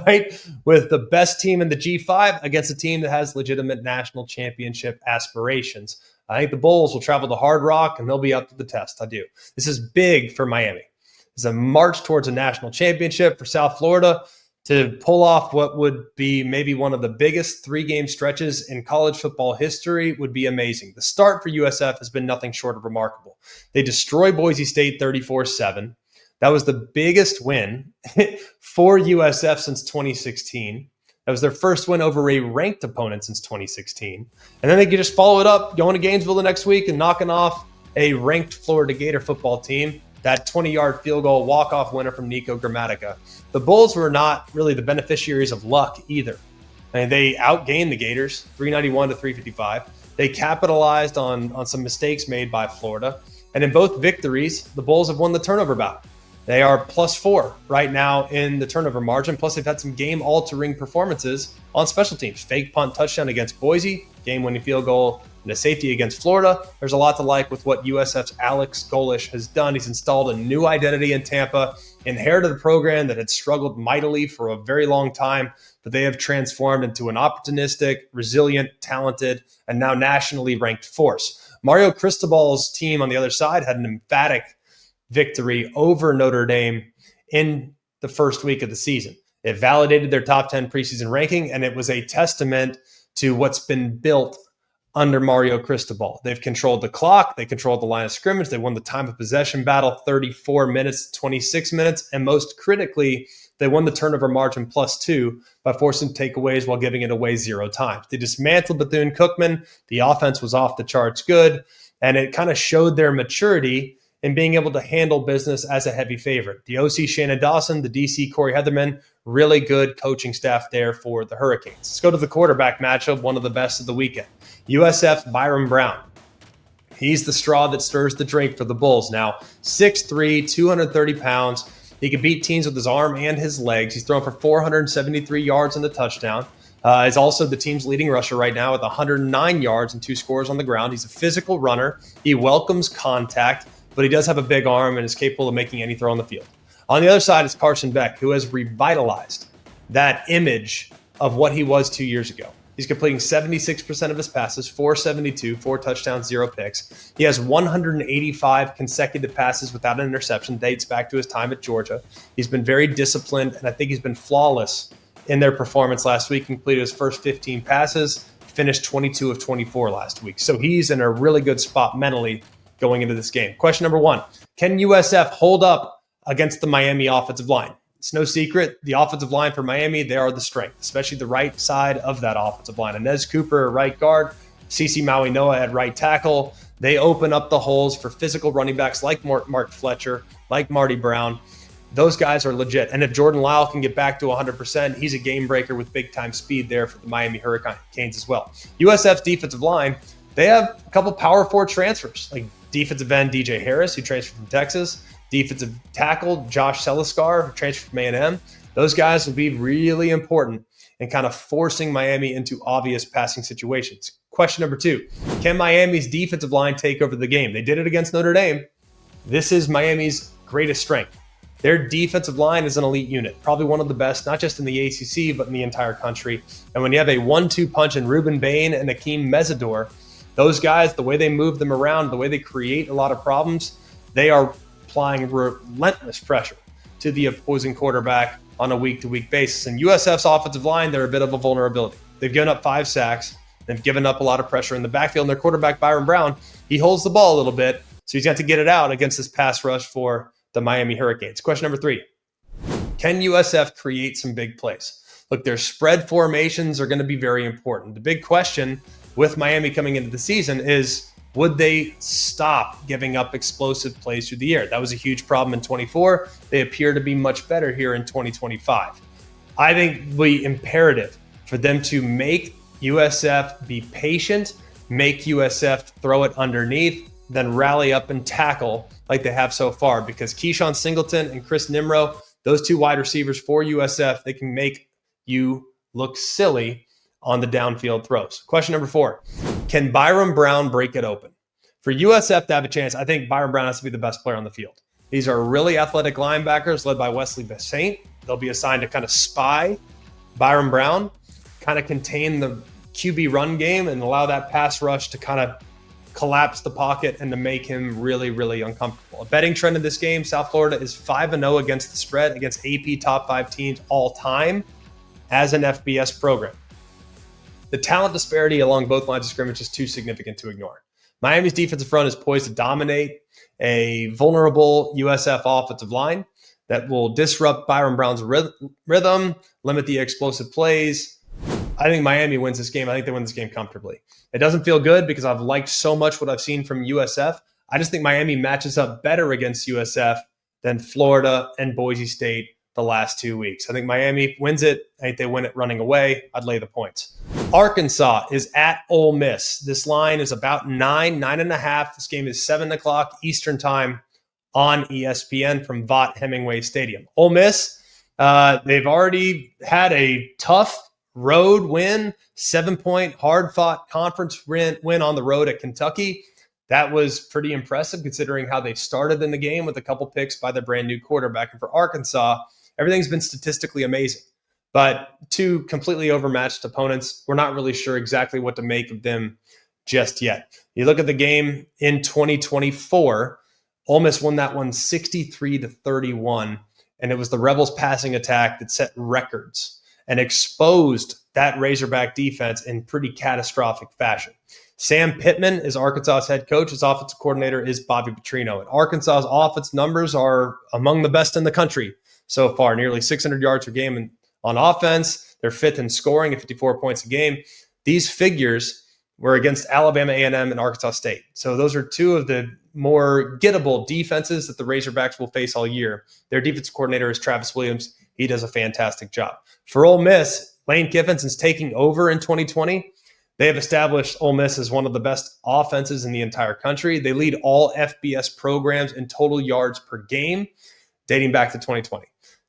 S2: right? With the best team in the G5 against a team that has legitimate national championship aspirations. I think the Bulls will travel to Hard Rock, and they'll be up to the test. I do. This is big for Miami. It's a march towards a national championship for South Florida. To pull off what would be maybe one of the biggest 3-game stretches in college football history would be amazing. The start for USF has been nothing short of remarkable. They destroy Boise State 34-7. That was the biggest win for USF since 2016. That was their first win over a ranked opponent since 2016. And then they could just follow it up, going to Gainesville the next week and knocking off a ranked Florida Gator football team. That 20-yard field goal walk-off winner from Nico Gramatica. The Bulls were not really the beneficiaries of luck either. I mean, they outgained the Gators, 391 to 355. They capitalized on some mistakes made by Florida. And in both victories, the Bulls have won the turnover battle. They are +4 right now in the turnover margin. Plus, they've had some game-altering performances on special teams. Fake punt touchdown against Boise, game-winning field goal, and a safety against Florida. There's a lot to like with what USF's Alex Golesh has done. He's installed a new identity in Tampa, inherited a program that had struggled mightily for a very long time, but they have transformed into an opportunistic, resilient, talented, and now nationally ranked force. Mario Cristobal's team on the other side had an emphatic victory over Notre Dame in the first week of the season. It validated their top 10 preseason ranking, and it was a testament to what's been built under Mario Cristobal. They've controlled the clock. They controlled the line of scrimmage. They won the time of possession battle, 34 minutes, 26 minutes. And most critically, they won the turnover margin +2 by forcing takeaways while giving it away 0 times. They dismantled Bethune-Cookman. The offense was off the charts good. And it kind of showed their maturity in being able to handle business as a heavy favorite. The OC Shannon Dawson, the DC Corey Heatherman, really good coaching staff there for the Hurricanes. Let's go to the quarterback matchup, one of the best of the weekend. USF Byron Brown. He's the straw that stirs the drink for the Bulls. Now, 6'3", 230 pounds. He can beat teams with his arm and his legs. He's thrown for 473 yards and a touchdown. Is also the team's leading rusher right now with 109 yards and 2 scores on the ground. He's a physical runner. He welcomes contact, but he does have a big arm and is capable of making any throw on the field. On the other side is Carson Beck, who has revitalized that image of what he was 2 years ago. He's completing 76% of his passes, 472, 4 touchdowns, 0 picks. He has 185 consecutive passes without an interception, dates back to his time at Georgia. He's been very disciplined, and I think he's been flawless in their performance last week. He completed his first 15 passes, finished 22 of 24 last week. So he's in a really good spot mentally going into this game. Question number 1, can USF hold up against the Miami offensive line? It's no secret, the offensive line for Miami, they are the strength, especially the right side of that offensive line. Inez Cooper at right guard, CeCe Maui Noah at right tackle. They open up the holes for physical running backs like Mark Fletcher, like Marty Brown. Those guys are legit. And if Jordan Lyle can get back to 100%, he's a game breaker with big-time speed there for the Miami Hurricanes as well. USF's defensive line, they have a couple power forward transfers, like defensive end DJ Harris, who transferred from Texas, defensive tackle Josh Seliskar, who transferred from A&M. Those guys will be really important in kind of forcing Miami into obvious passing situations. Question number 2, can Miami's defensive line take over the game? They did it against Notre Dame. This is Miami's greatest strength. Their defensive line is an elite unit, probably one of the best, not just in the ACC, but in the entire country. And when you have a 1-2 punch in Ruben Bain and Akeem Mesidor, those guys, the way they move them around, the way they create a lot of problems, they are applying relentless pressure to the opposing quarterback on a week-to-week basis. And USF's offensive line, they're a bit of a vulnerability. They've given up 5 sacks. They've given up a lot of pressure in the backfield. And their quarterback, Byron Brown, he holds the ball a little bit, so he's got to get it out against this pass rush for the Miami Hurricanes. Question number 3, can USF create some big plays? Look, their spread formations are going to be very important. The big question with Miami coming into the season is, would they stop giving up explosive plays through the air? That was a huge problem in 24. They appear to be much better here in 2025. I think it would be imperative for them to make USF be patient, make USF throw it underneath, then rally up and tackle like they have so far, because Keyshawn Singleton and Chris Nimro, those 2 wide receivers for USF, they can make you look silly on the downfield throws. Question number 4, can Byron Brown break it open? For USF to have a chance, I think Byron Brown has to be the best player on the field. These are really athletic linebackers led by Wesley Bassint. They'll be assigned to kind of spy Byron Brown, kind of contain the QB run game and allow that pass rush to kind of collapse the pocket and to make him really, really uncomfortable. A betting trend in this game, South Florida is 5-0 against the spread against AP top 5 teams all time as an FBS program. The talent disparity along both lines of scrimmage is too significant to ignore. Miami's defensive front is poised to dominate a vulnerable USF offensive line that will disrupt Byron Brown's rhythm, limit the explosive plays. I think Miami wins this game. I think they win this game comfortably. It doesn't feel good because I've liked so much what I've seen from USF. I just think Miami matches up better against USF than Florida and Boise State the last 2 weeks. I think Miami wins it. I think they win it running away. I'd lay the points. Arkansas is at Ole Miss. This line is about 9.5. This game is 7 o'clock Eastern time on ESPN from Vaught Hemingway Stadium. Ole Miss, they've already had a tough road win, 7-point hard-fought conference win on the road at Kentucky. That was pretty impressive considering how they started in the game with a couple picks by their brand new quarterback. And for Arkansas, everything's been statistically amazing. But two completely overmatched opponents, we're not really sure exactly what to make of them just yet. You look at the game in 2024, Ole Miss won that one 63-31, and it was the Rebels' passing attack that set records and exposed that Razorback defense in pretty catastrophic fashion. Sam Pittman is Arkansas's head coach. His offensive coordinator is Bobby Petrino. And Arkansas's offense numbers are among the best in the country so far, nearly 600 yards per game on offense. They're fifth in scoring at 54 points a game. These figures were against Alabama A&M and Arkansas State. So those are two of the more gettable defenses that the Razorbacks will face all year. Their defensive coordinator is Travis Williams. He does a fantastic job. For Ole Miss, Lane Kiffin, since taking over in 2020, they have established Ole Miss as one of the best offenses in the entire country. They lead all FBS programs in total yards per game dating back to 2020.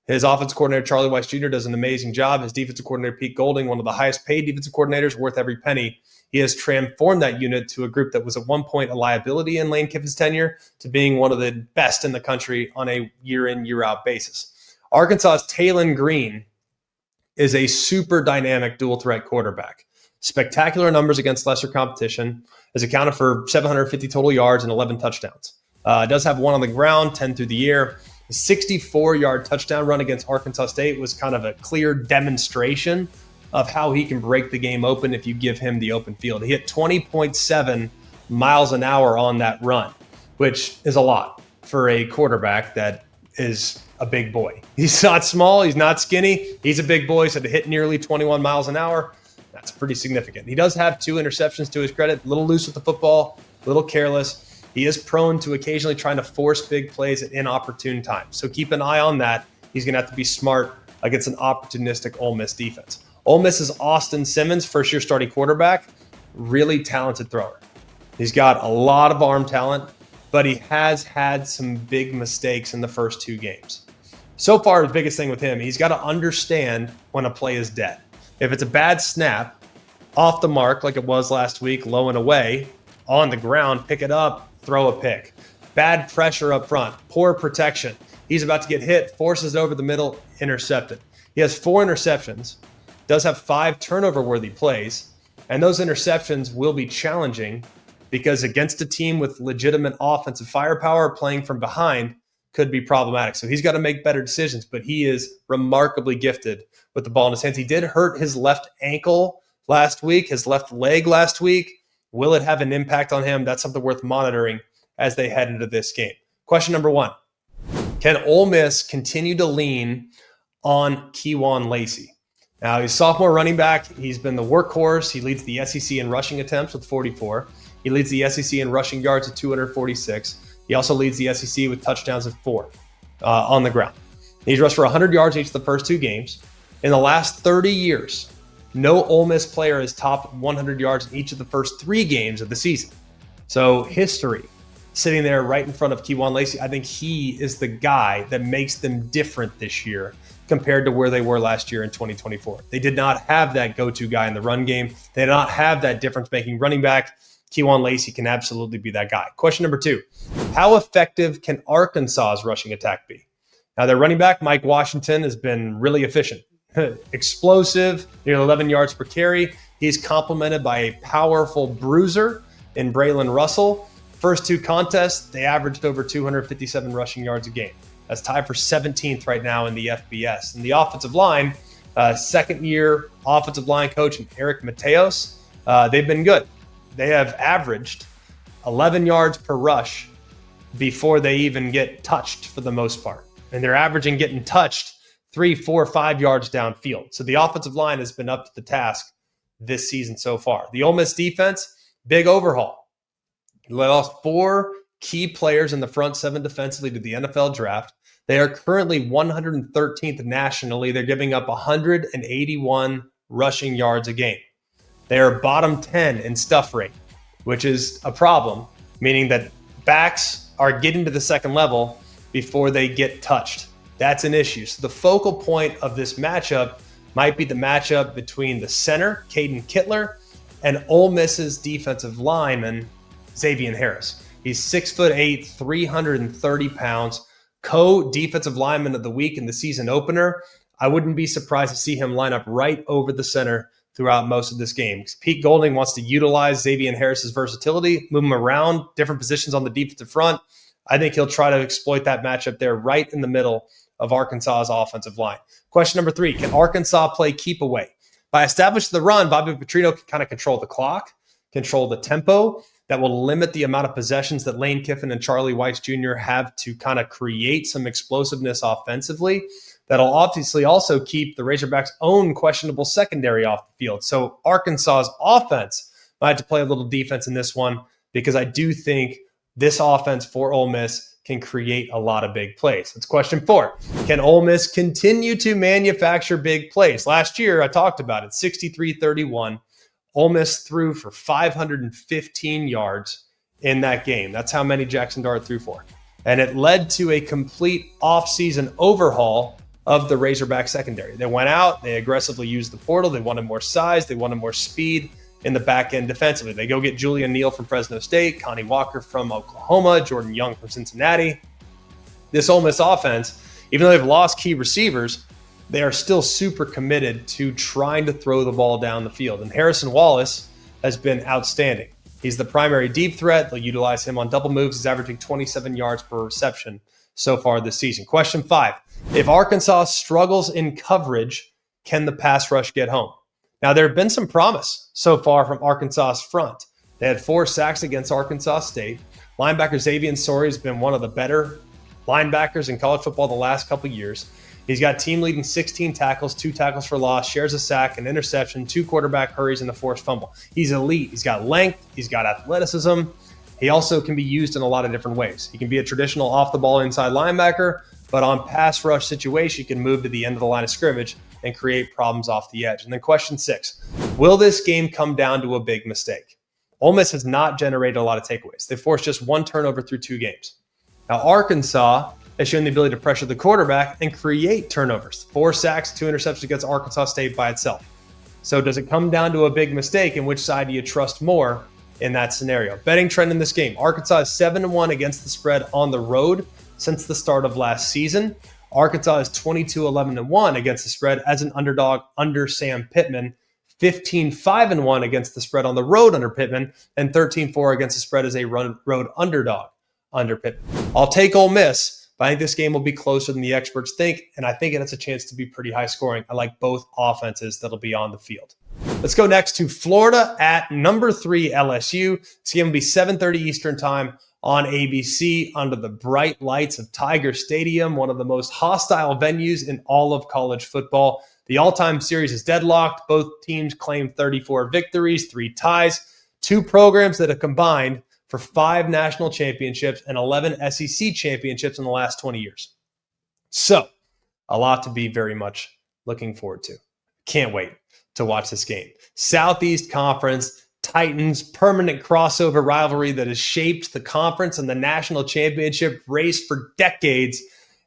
S2: His offensive coordinator, Charlie Weiss Jr., does an amazing job. His defensive coordinator, Pete Golding, one of the highest paid defensive coordinators, worth every penny. He has transformed that unit to a group that was at one point a liability in Lane Kiffin's tenure to being one of the best in the country on a year-in, year-out basis. Arkansas's Taylon Green is a super dynamic dual-threat quarterback. Spectacular numbers against lesser competition, has accounted for 750 total yards and 11 touchdowns. Does have one on the ground, 10 through the air. The 64-yard touchdown run against Arkansas State was kind of a clear demonstration of how he can break the game open if you give him the open field. He hit 20.7 miles an hour on that run, which is a lot for a quarterback that is a big boy. He's not small. He's not skinny. He's a big boy. So to hit nearly 21 miles an hour, that's pretty significant. He does have 2 interceptions to his credit, a little loose with the football, a little careless. He is prone to occasionally trying to force big plays at inopportune times. So keep an eye on that. He's going to have to be smart against an opportunistic Ole Miss defense. Ole Miss's Austin Simmons, first-year starting quarterback, really talented thrower. He's got a lot of arm talent, but he has had some big mistakes in the first 2 games. So far, the biggest thing with him, he's got to understand when a play is dead. If it's a bad snap, off the mark like it was last week, low and away, on the ground, pick it up, throw a pick. Bad pressure up front, poor protection. He's about to get hit, forces it over the middle, intercepted. He has 4 interceptions, does have 5 turnover-worthy plays, and those interceptions will be challenging because against a team with legitimate offensive firepower, playing from behind could be problematic. So he's got to make better decisions, but he is remarkably gifted with the ball in his hands. He did hurt his left ankle last week, his left leg last week. Will it have an impact on him? That's something worth monitoring as they head into this game. Question number 1. Can Ole Miss continue to lean on Kewan Lacey? Now, he's a sophomore running back. He's been the workhorse. He leads the SEC in rushing attempts with 44. He leads the SEC in rushing yards at 246. He also leads the SEC with touchdowns at 4 on the ground. He's rushed for 100 yards each of the first 2 games. In the last 30 years, no Ole Miss player has topped 100 yards in each of the first 3 games of the season. So history sitting there right in front of Kewan Lacey. I think he is the guy that makes them different this year compared to where they were last year in 2024. They did not have that go-to guy in the run game. They did not have that difference-making running back. Kewan Lacey can absolutely be that guy. Question number 2, how effective can Arkansas's rushing attack be? Now, their running back, Mike Washington, has been really efficient. Explosive, nearly 11 yards per carry. He's complemented by a powerful bruiser in Braylon Russell. First 2 contests, they averaged over 257 rushing yards a game. That's tied for 17th right now in the FBS. And the offensive line, second-year offensive line coach Eric Mateos, they've been good. They have averaged 11 yards per rush before they even get touched for the most part. And they're averaging getting touched 3, 4, 5 yards downfield. So the offensive line has been up to the task this season so far. The Ole Miss defense, big overhaul. They lost 4 key players in the front seven defensively to the NFL draft. They are currently 113th nationally. They're giving up 181 rushing yards a game. They are bottom 10 in stuff rate, which is a problem, meaning that backs are getting to the second level before they get touched. That's an issue. So the focal point of this matchup might be the matchup between the center, Caden Kittler, and Ole Miss's defensive lineman, Xavier Harris. He's 6'8", 330 pounds, co-defensive lineman of the week in the season opener. I wouldn't be surprised to see him line up right over the center throughout most of this game. Pete Golding wants to utilize Xavier Harris's versatility, move him around different positions on the defensive front. I think he'll try to exploit that matchup there right in the middle of Arkansas's offensive line. Question number 3, can Arkansas play keep away? By establishing the run, Bobby Petrino can kind of control the clock, control the tempo. That will limit the amount of possessions that Lane Kiffin and Charlie Weiss Jr. have to kind of create some explosiveness offensively. That'll obviously also keep the Razorbacks' own questionable secondary off the field. So Arkansas's offense might have to play a little defense in this one, because I do think this offense for Ole Miss can create a lot of big plays. That's question 4. Can Ole Miss continue to manufacture big plays? Last year, I talked about it, 63-31. Ole Miss threw for 515 yards in that game. That's how many Jackson Dart threw for. And it led to a complete offseason overhaul of the Razorback secondary. They went out, they aggressively used the portal, they wanted more size, they wanted more speed in the back end defensively. They go get Julian Neal from Fresno State, Connie Walker from Oklahoma, Jordan Young from Cincinnati. This Ole Miss offense, even though they've lost key receivers, they are still super committed to trying to throw the ball down the field. And Harrison Wallace has been outstanding. He's the primary deep threat. They'll utilize him on double moves. He's averaging 27 yards per reception so far this season. Question 5, if Arkansas struggles in coverage, can the pass rush get home? Now, there have been some promise so far from Arkansas's front. They had 4 sacks against Arkansas State. Linebacker Xavier Sori has been one of the better linebackers in college football the last couple of years. He's got team-leading 16 tackles, 2 tackles for loss, shares a sack, an interception, 2 quarterback hurries, and a forced fumble. He's elite. He's got length. He's got athleticism. He also can be used in a lot of different ways. He can be a traditional off-the-ball inside linebacker, but on pass rush situation, he can move to the end of the line of scrimmage and create problems off the edge. And then question 6, will this game come down to a big mistake? Ole Miss has not generated a lot of takeaways. They forced just 1 turnover through 2 games. Now, Arkansas has shown the ability to pressure the quarterback and create turnovers. 4 sacks, 2 interceptions against Arkansas State by itself. So does it come down to a big mistake, and which side do you trust more in that scenario? Betting trend in this game. Arkansas is 7-1 against the spread on the road since the start of last season. Arkansas is 22-11-1 against the spread as an underdog under Sam Pittman. 15-5-1 against the spread on the road under Pittman, and 13-4 against the spread as a road underdog under Pittman. I'll take Ole Miss, but I think this game will be closer than the experts think, and I think it has a chance to be pretty high scoring. I like both offenses that'll be on the field. Let's go next to Florida at number 3 LSU. This game will be 7:30 Eastern time on ABC under the bright lights of Tiger Stadium, one of the most hostile venues in all of college football. The all-time series is deadlocked. Both teams claim 34 victories, 3 ties, 2 programs that have combined for 5 national championships and 11 SEC championships in the last 20 years. So, a lot to be very much looking forward to. Can't wait to watch this game. Southeast Conference, Titans, permanent crossover rivalry that has shaped the conference and the national championship race for decades.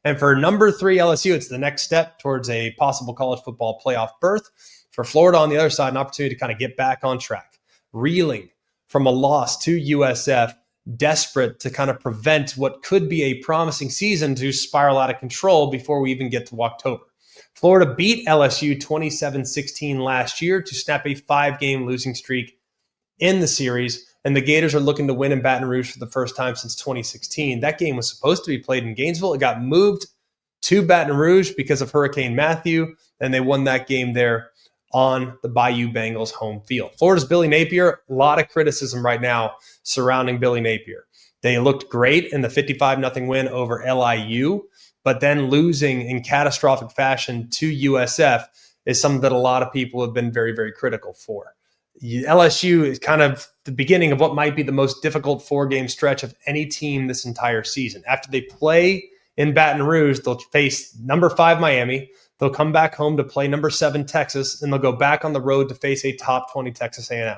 S2: And for number 3 LSU, it's the next step towards a possible college football playoff berth. For Florida on the other side, an opportunity to kind of get back on track, reeling from a loss to USF, desperate to kind of prevent what could be a promising season to spiral out of control before we even get to October. Florida beat LSU 27-16 last year to snap a 5-game losing streak in the series, and the Gators are looking to win in Baton Rouge for the first time since 2016. That game was supposed to be played in Gainesville. It got moved to Baton Rouge because of Hurricane Matthew, and they won that game there on the Bayou Bengals home field. Florida's Billy Napier, a lot of criticism right now surrounding Billy Napier. They looked great in the 55-0 win over LIU, but then losing in catastrophic fashion to USF is something that a lot of people have been very, very critical for. LSU is kind of the beginning of what might be the most difficult 4-game stretch of any team this entire season. After they play in Baton Rouge, they'll face number 5 Miami. They'll come back home to play number 7 Texas, and they'll go back on the road to face a top 20 Texas A&M.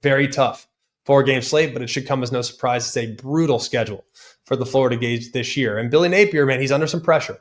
S2: Very tough 4-game slate, but it should come as no surprise. It's a brutal schedule for the Florida Gators this year. And Billy Napier, man, he's under some pressure.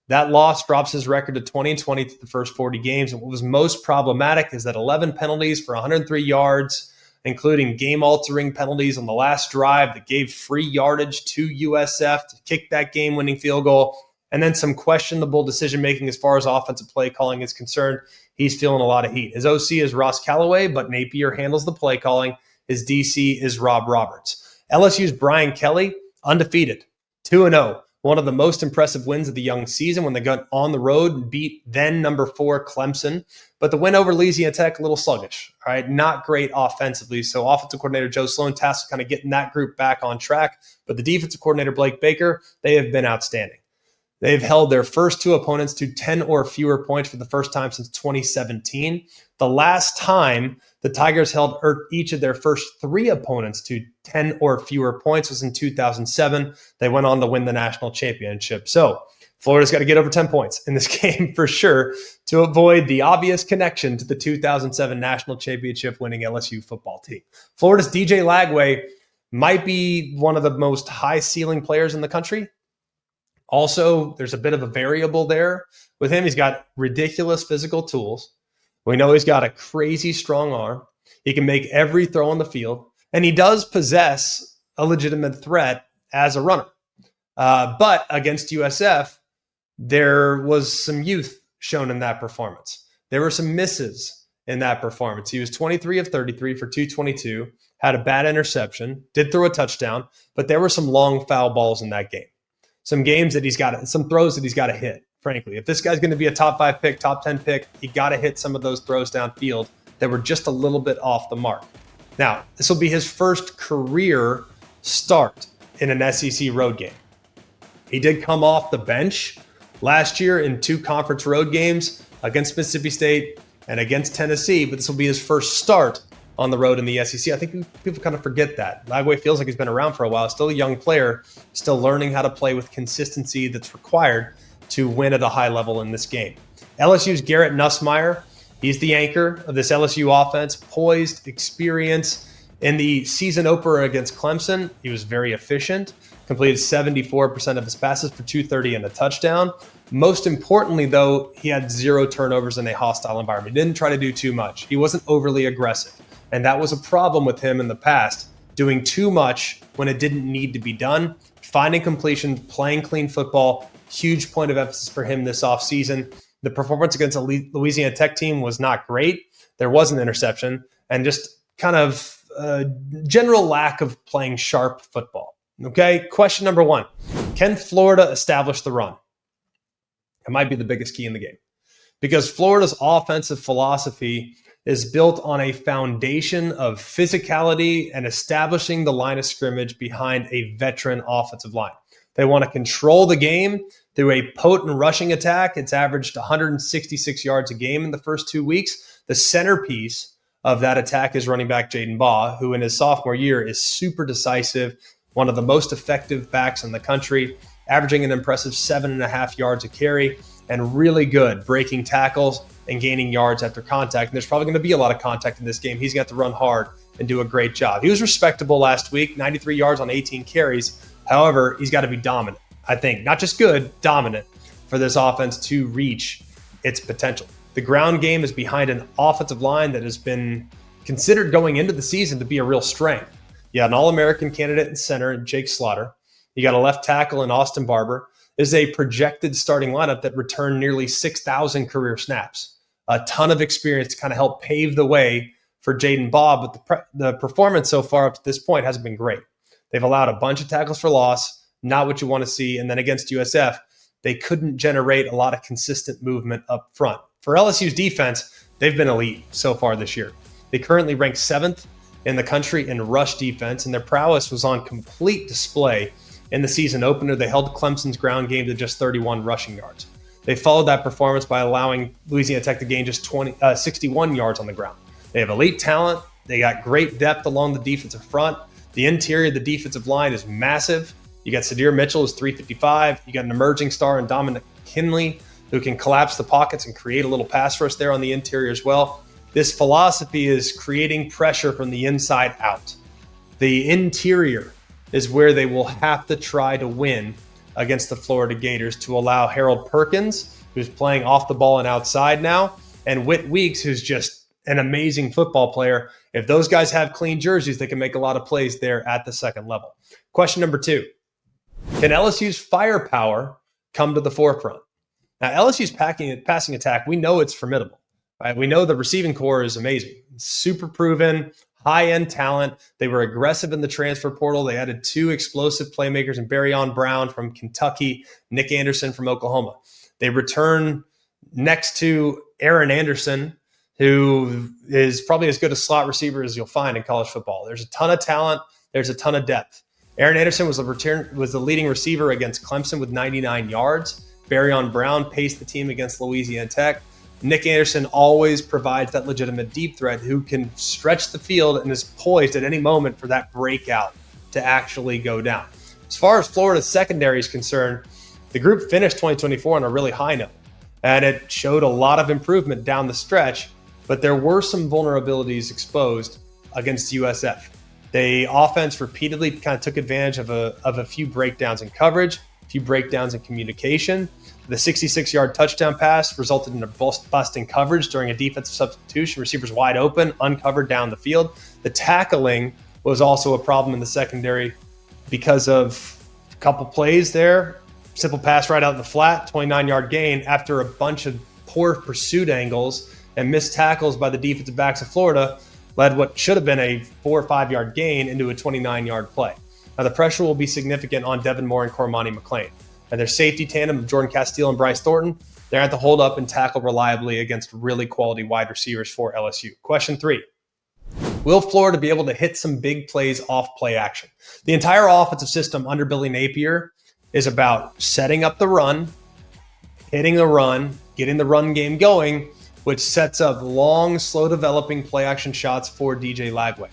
S2: That loss drops his record to 20-20 through the first 40 games. And what was most problematic is that 11 penalties for 103 yards, including game-altering penalties on the last drive that gave free yardage to USF to kick that game-winning field goal, and then some questionable decision-making as far as offensive play calling is concerned. He's feeling a lot of heat. His OC is Ross Callaway, but Napier handles the play calling. His DC is Rob Roberts. LSU's Brian Kelly, undefeated, 2-0. One of the most impressive wins of the young season when they got on the road and beat then number 4 Clemson. But the win over Louisiana Tech, a little sluggish, all right? Not great offensively. So offensive coordinator Joe Sloan tasked with kind of getting that group back on track. But the defensive coordinator Blake Baker, they have been outstanding. They've held their first 2 opponents to 10 or fewer points for the first time since 2017. The last time the Tigers held each of their first 3 opponents to 10 or fewer points was in 2007. They went on to win the national championship. So Florida's got to get over 10 points in this game for sure to avoid the obvious connection to the 2007 national championship winning LSU football team. Florida's DJ Lagway might be one of the most high ceiling players in the country. Also, there's a bit of a variable there with him. He's got ridiculous physical tools. We know he's got a crazy strong arm. He can make every throw on the field, and he does possess a legitimate threat as a runner. But against USF, there was some youth shown in that performance. There were some misses in that performance. He was 23 of 33 for 222, had a bad interception, did throw a touchdown, but there were some long foul balls in that game. Some throws that he's got to hit, frankly. If this guy's going to be a top 5 pick, top 10 pick, he got to hit some of those throws downfield that were just a little bit off the mark. Now, this will be his first career start in an SEC road game. He did come off the bench last year in 2 conference road games against Mississippi State and against Tennessee, but this will be his first start on the road in the SEC. I think people kind of forget that. Lagway feels like he's been around for a while, still a young player, still learning how to play with consistency that's required to win at a high level in this game. LSU's Garrett Nussmeier, he's the anchor of this LSU offense, poised, experience. In the season opener against Clemson, he was very efficient, completed 74% of his passes for 230 and a touchdown. Most importantly, though, he had 0 turnovers in a hostile environment. He didn't try to do too much. He wasn't overly aggressive. And that was a problem with him in the past, doing too much when it didn't need to be done. Finding completion, playing clean football, huge point of emphasis for him this offseason. The performance against a Louisiana Tech team was not great. There was an interception and just kind of a general lack of playing sharp football. Okay, question number 1. Can Florida establish the run? It might be the biggest key in the game because Florida's offensive philosophy is built on a foundation of physicality and establishing the line of scrimmage behind a veteran offensive line. They want to control the game through a potent rushing attack. It's averaged 166 yards a game in the first 2 weeks. The centerpiece of that attack is running back Jaden Baugh, who in his sophomore year is super decisive, one of the most effective backs in the country, averaging an impressive 7.5 yards a carry, and really good breaking tackles and gaining yards after contact. And there's probably going to be a lot of contact in this game. He's got to run hard and do a great job. He was respectable last week, 93 yards on 18 carries. However, he's got to be dominant, I think. Not just good, dominant for this offense to reach its potential. The ground game is behind an offensive line that has been considered going into the season to be a real strength. You got an All-American candidate in center in Jake Slaughter. You got a left tackle in Austin Barber. This is a projected starting lineup that returned nearly 6,000 career snaps. A ton of experience to kind of help pave the way for Jaden Baugh, but the performance so far up to this point hasn't been great. They've allowed a bunch of tackles for loss, not what you want to see. And then against USF, they couldn't generate a lot of consistent movement up front. For LSU's defense, they've been elite so far this year. They currently rank 7th in the country in rush defense, and their prowess was on complete display in the season opener. They held Clemson's ground game to just 31 rushing yards. They followed that performance by allowing Louisiana Tech to gain just 61 yards on the ground. They have elite talent. They got great depth along the defensive front. The interior of the defensive line is massive. You got Sadir Mitchell, who's 355. You got an emerging star in Dominic Kinley, who can collapse the pockets and create a little pass rush there on the interior as well. This philosophy is creating pressure from the inside out. The interior is where they will have to try to win against the Florida Gators to allow Harold Perkins, who's playing off the ball and outside now, and Whit Weeks, who's just an amazing football player. If those guys have clean jerseys, they can make a lot of plays there at the second level. Question number 2. Can LSU's firepower come to the forefront? Now, LSU's passing attack, we know it's formidable. Right? We know the receiving core is amazing. Super proven, high-end talent. They were aggressive in the transfer portal. They added 2 explosive playmakers in Barryon Brown from Kentucky, Nick Anderson from Oklahoma. They return next to Aaron Anderson, who is probably as good a slot receiver as you'll find in college football. There's a ton of talent. There's a ton of depth. Aaron Anderson was the leading receiver against Clemson with 99 yards. Barryon Brown paced the team against Louisiana Tech. Nick Anderson always provides that legitimate deep threat who can stretch the field and is poised at any moment for that breakout to actually go down. As far as Florida's secondary is concerned, the group finished 2024 on a really high note, and it showed a lot of improvement down the stretch, but there were some vulnerabilities exposed against USF. The offense repeatedly kind of took advantage of a few breakdowns in coverage, a few breakdowns in communication. The 66-yard touchdown pass resulted in a busting coverage during a defensive substitution. Receivers wide open, uncovered down the field. The tackling was also a problem in the secondary because of a couple plays there. Simple pass right out in the flat, 29-yard gain after a bunch of poor pursuit angles and missed tackles by the defensive backs of Florida led what should have been a 4 or 5 yard gain into a 29-yard play. Now, the pressure will be significant on Devin Moore and Cormani McClain. And their safety tandem of Jordan Castile and Bryce Thornton, they're going to have to hold up and tackle reliably against really quality wide receivers for LSU. Question 3. Will Florida be able to hit some big plays off play action? The entire offensive system under Billy Napier is about setting up the run, hitting the run, getting the run game going, which sets up long, slow developing play action shots for DJ Lagway.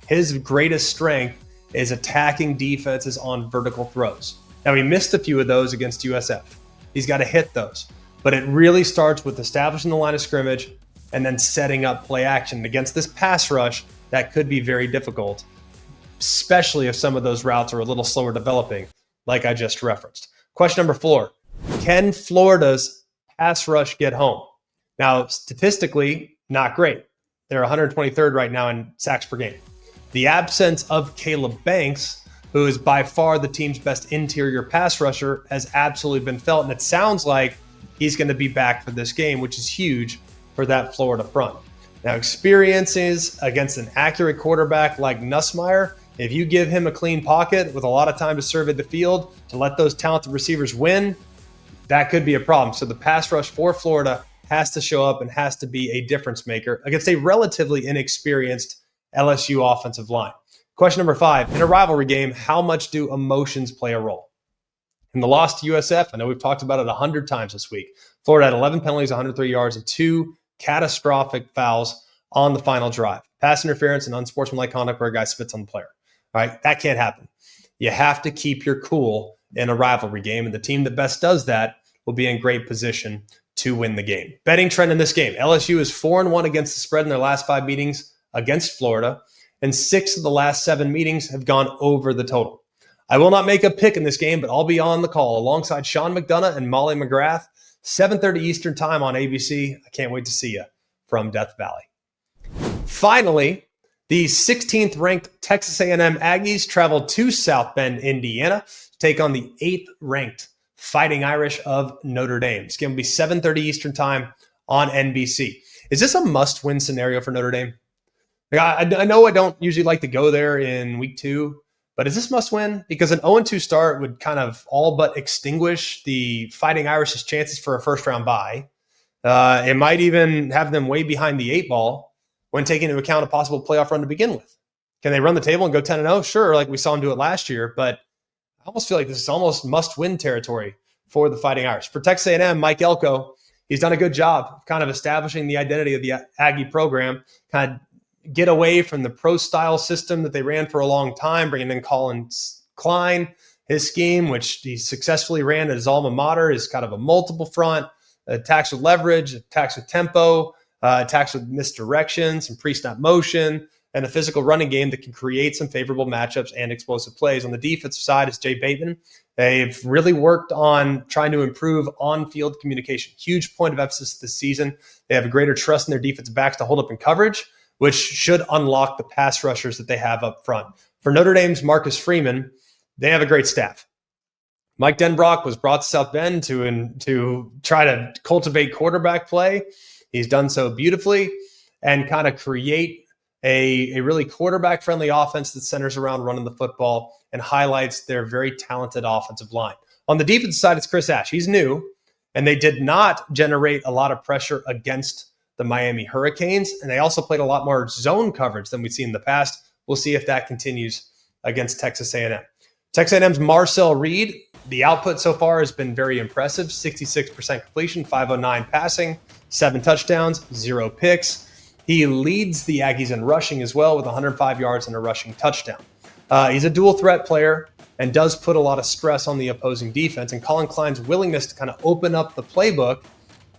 S2: His greatest strength is attacking defenses on vertical throws. Now, he missed a few of those against USF. He's got to hit those. But it really starts with establishing the line of scrimmage and then setting up play action. Against this pass rush, that could be very difficult, especially if some of those routes are a little slower developing, like I just referenced. Question number 4. Can Florida's pass rush get home? Now, statistically, not great. They're 123rd right now in sacks per game. The absence of Caleb Banks, who is by far the team's best interior pass rusher, has absolutely been felt. And it sounds like he's going to be back for this game, which is huge for that Florida front. Now, experiences against an accurate quarterback like Nussmeier, if you give him a clean pocket with a lot of time to survey the field, to let those talented receivers win, that could be a problem. So the pass rush for Florida has to show up and has to be a difference maker against a relatively inexperienced LSU offensive line. Question number 5, in a rivalry game, how much do emotions play a role? In the loss to USF, I know we've talked about it 100 times this week. Florida had 11 penalties, 103 yards, and 2 catastrophic fouls on the final drive. Pass interference and unsportsmanlike conduct where a guy spits on the player. All right, that can't happen. You have to keep your cool in a rivalry game, and the team that best does that will be in great position to win the game. Betting trend in this game. LSU is 4-1 against the spread in their last 5 meetings against Florida, and 6 of the last 7 meetings have gone over the total. I will not make a pick in this game, but I'll be on the call alongside Sean McDonough and Molly McGrath, 7:30 Eastern time on ABC. I can't wait to see you from Death Valley. Finally, the 16th ranked Texas A&M Aggies traveled to South Bend, Indiana to take on the 8th ranked Fighting Irish of Notre Dame. It's going to be 7:30 Eastern time on NBC. Is this a must-win scenario for Notre Dame? I know I don't usually like to go there in week 2, but is this must-win? Because an 0-2 start would kind of all but extinguish the Fighting Irish's chances for a first-round bye. It might even have them way behind the 8 ball when taking into account a possible playoff run to begin with. Can they run the table and go 10-0? Sure, like we saw them do it last year, but I almost feel like this is almost must-win territory for the Fighting Irish. For Texas A&M, Mike Elko, he's done a good job of kind of establishing the identity of the Aggie program, kind of get away from the pro-style system that they ran for a long time, bringing in Colin Klein. His scheme, which he successfully ran at his alma mater, is kind of a multiple front, attacks with leverage, attacks with tempo, attacks with misdirection, some pre-snap motion, and a physical running game that can create some favorable matchups and explosive plays. On the defensive side is Jay Bateman. They've really worked on trying to improve on-field communication. Huge point of emphasis this season. They have a greater trust in their defensive backs to hold up in coverage, which should unlock the pass rushers that they have up front. For Notre Dame's Marcus Freeman, they have a great staff. Mike Denbrock was brought to South Bend to try to cultivate quarterback play. He's done so beautifully and kind of create a really quarterback-friendly offense that centers around running the football and highlights their very talented offensive line. On the defensive side, it's Chris Ash. He's new, and they did not generate a lot of pressure against the Miami Hurricanes, and they also played a lot more zone coverage than we've seen in the past. We'll see if that continues against Texas A&M. Texas A&M's Marcel Reed, the output so far has been very impressive. 66% completion, 509 passing, 7 touchdowns, 0 picks. He leads the Aggies in rushing as well with 105 yards and a rushing touchdown. He's a dual threat player and does put a lot of stress on the opposing defense. And Colin Klein's willingness to kind of open up the playbook,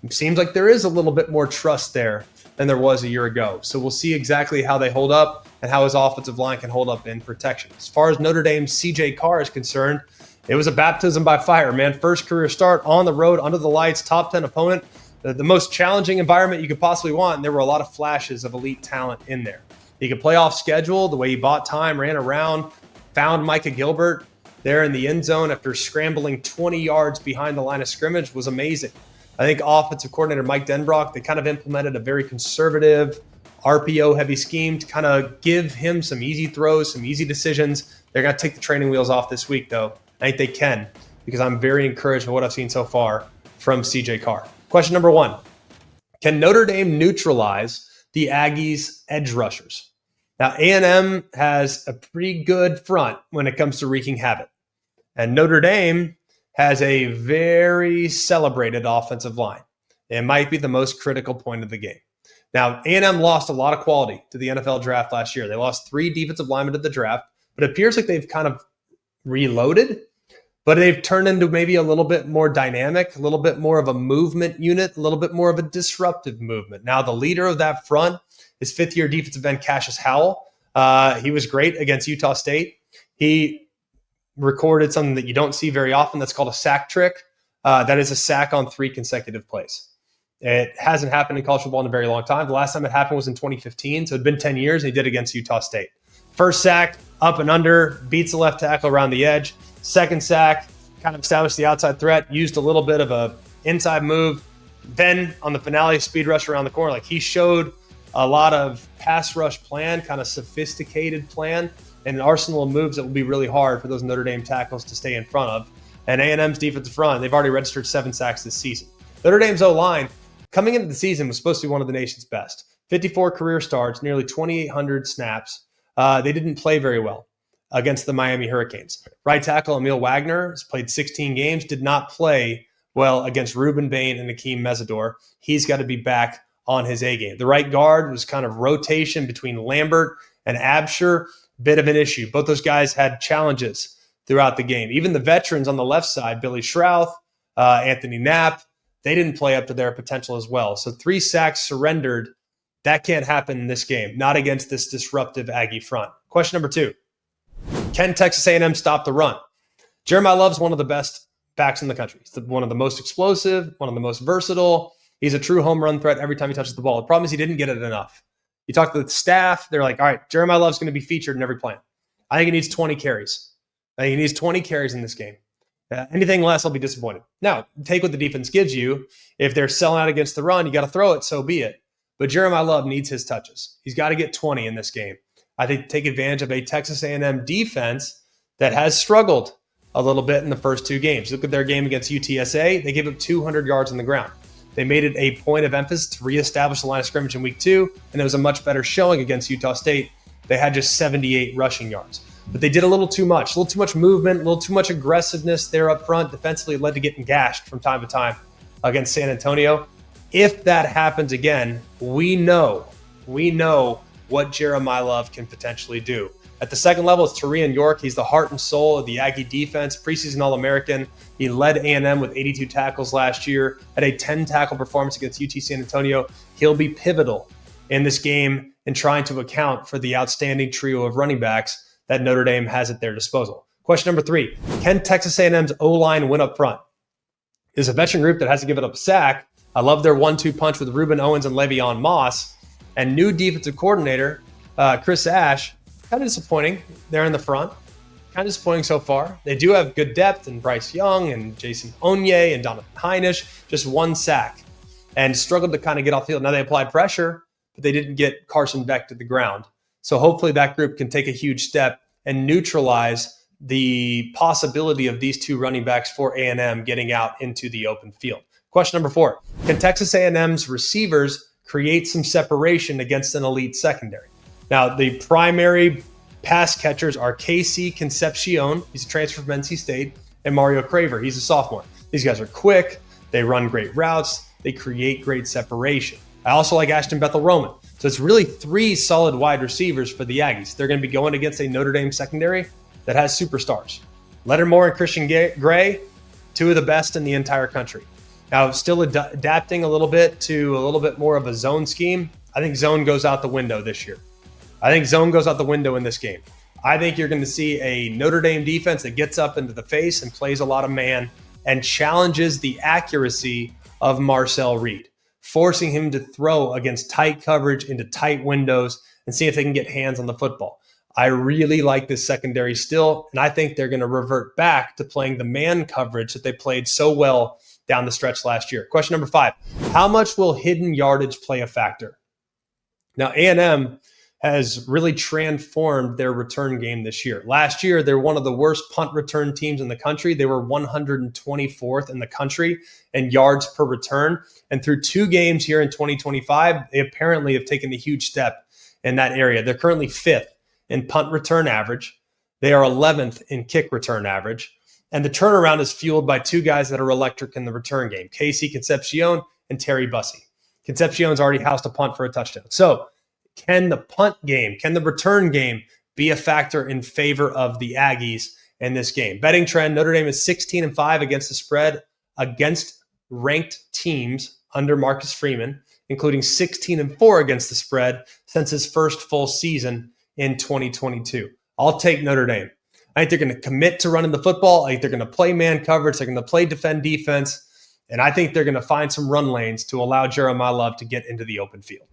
S2: it seems like there is a little bit more trust there than there was a year ago. So we'll see exactly how they hold up and how his offensive line can hold up in protection. As far as Notre Dame's CJ Carr is concerned, it was a baptism by fire, man. First career start on the road, under the lights, top 10 opponent. The most challenging environment you could possibly want, and there were a lot of flashes of elite talent in there. He could play off schedule, the way he bought time, ran around, found Micah Gilbert there in the end zone after scrambling 20 yards behind the line of scrimmage was amazing. I think offensive coordinator Mike Denbrock, they kind of implemented a very conservative, RPO-heavy scheme to kind of give him some easy throws, some easy decisions. They're going to take the training wheels off this week, though. I think they can, because I'm very encouraged by what I've seen so far from CJ Carr. Question number 1, can Notre Dame neutralize the Aggies' edge rushers? Now, A&M has a pretty good front when it comes to wreaking havoc. And Notre Dame has a very celebrated offensive line. It might be the most critical point of the game. Now, A&M lost a lot of quality to the NFL draft last year. They lost 3 defensive linemen to the draft, but it appears like they've kind of reloaded. But they've turned into maybe a little bit more dynamic, a little bit more of a movement unit, a little bit more of a disruptive movement. Now, the leader of that front is 5th-year defensive end Cassius Howell. He was great against Utah State. He recorded something that you don't see very often that's called a sack trick. That is a sack on 3 consecutive plays. It hasn't happened in college football in a very long time. The last time it happened was in 2015, so it'd been 10 years, and he did it against Utah State. First sack, up and under, beats the left tackle around the edge. Second sack, kind of established the outside threat, used a little bit of a inside move. Then on the finale, speed rush around the corner. Like, he showed a lot of pass rush plan, kind of sophisticated plan, and an arsenal of moves that will be really hard for those Notre Dame tackles to stay in front of. And A&M's defensive front, they've already registered 7 sacks this season. Notre Dame's O-line, coming into the season, was supposed to be one of the nation's best. 54 career starts, nearly 2,800 snaps. They didn't play very well against the Miami Hurricanes. Right tackle Emil Wagner has played 16 games, did not play well against Ruben Bain and Akeem Mesidor. He's got to be back on his A game. The right guard was kind of rotation between Lambert and Absher, bit of an issue. Both those guys had challenges throughout the game. Even the veterans on the left side, Billy Schrouth, Anthony Knapp, they didn't play up to their potential as well. So 3 sacks surrendered. That can't happen in this game, not against this disruptive Aggie front. Question number 2. Can Texas A&M stop the run? Jeremiah Love's one of the best backs in the country. He's one of the most explosive, one of the most versatile. He's a true home run threat every time he touches the ball. The problem is he didn't get it enough. You talk to the staff, they're like, all right, Jeremiah Love's going to be featured in every plan. I think he needs 20 carries. I think he needs 20 carries in this game. Anything less, I'll be disappointed. Now, take what the defense gives you. If they're selling out against the run, you got to throw it, so be it. But Jeremiah Love needs his touches. He's got to get 20 in this game. I think take advantage of a Texas A&M defense that has struggled a little bit in the first 2 games. Look at their game against UTSA. They gave up 200 yards on the ground. They made it a point of emphasis to reestablish the line of scrimmage in week 2, and it was a much better showing against Utah State. They had just 78 rushing yards. But they did a little too much movement, a little too much aggressiveness there up front. Defensively, it led to getting gashed from time to time against San Antonio. If that happens again, we know what Jeremiah Love can potentially do. At the second level is Tarian York. He's the heart and soul of the Aggie defense, preseason All-American. He led A&M with 82 tackles last year, had a 10-tackle performance against UT San Antonio. He'll be pivotal in this game in trying to account for the outstanding trio of running backs that Notre Dame has at their disposal. Question number 3, can Texas A&M's O-line win up front? There's a veteran group that hasn't given up a sack. I love their 1-2 punch with Reuben Owens and Le'Veon Moss. And new defensive coordinator, Chris Ash, kind of disappointing there in the front. Kind of disappointing so far. They do have good depth in Bryce Young and Jason Onye and Donovan Heinisch. Just 1 sack and struggled to kind of get off the field. Now they applied pressure, but they didn't get Carson Beck to the ground. So hopefully that group can take a huge step and neutralize the possibility of these 2 running backs for A&M getting out into the open field. Question number 4, can Texas A&M's receivers create some separation against an elite secondary? Now, the primary pass catchers are Casey Concepcion. He's a transfer from NC State, and Mario Craver. He's a sophomore. These guys are quick. They run great routes. They create great separation. I also like Ashton Bethel-Roman. So it's really 3 solid wide receivers for the Aggies. They're going to be going against a Notre Dame secondary that has superstars. Leonard Moore and Christian Gray, 2 of the best in the entire country. Now, still adapting a little bit to a little bit more of a zone scheme. I think zone goes out the window this year. I think zone goes out the window in this game. I think you're going to see a Notre Dame defense that gets up into the face and plays a lot of man and challenges the accuracy of Marcel Reed, forcing him to throw against tight coverage into tight windows and see if they can get hands on the football. I really like this secondary still, and I think they're going to revert back to playing the man coverage that they played so well down the stretch last year. Question number 5, how much will hidden yardage play a factor? Now, A&M has really transformed their return game this year. Last year, they're one of the worst punt return teams in the country. They were 124th in the country in yards per return. And through 2 games here in 2025, they apparently have taken a huge step in that area. They're currently 5th in punt return average. They are 11th in kick return average. And the turnaround is fueled by 2 guys that are electric in the return game, Casey Concepcion and Terry Bussey. Concepcion's already housed a punt for a touchdown. So can the punt game, can the return game be a factor in favor of the Aggies in this game? Betting trend, Notre Dame is 16-5 against the spread against ranked teams under Marcus Freeman, including 16-4 against the spread since his first full season in 2022. I'll take Notre Dame. I think they're going to commit to running the football. I think they're going to play man coverage. They're going to play defend defense. And I think they're going to find some run lanes to allow Jeremiah Love to get into the open field.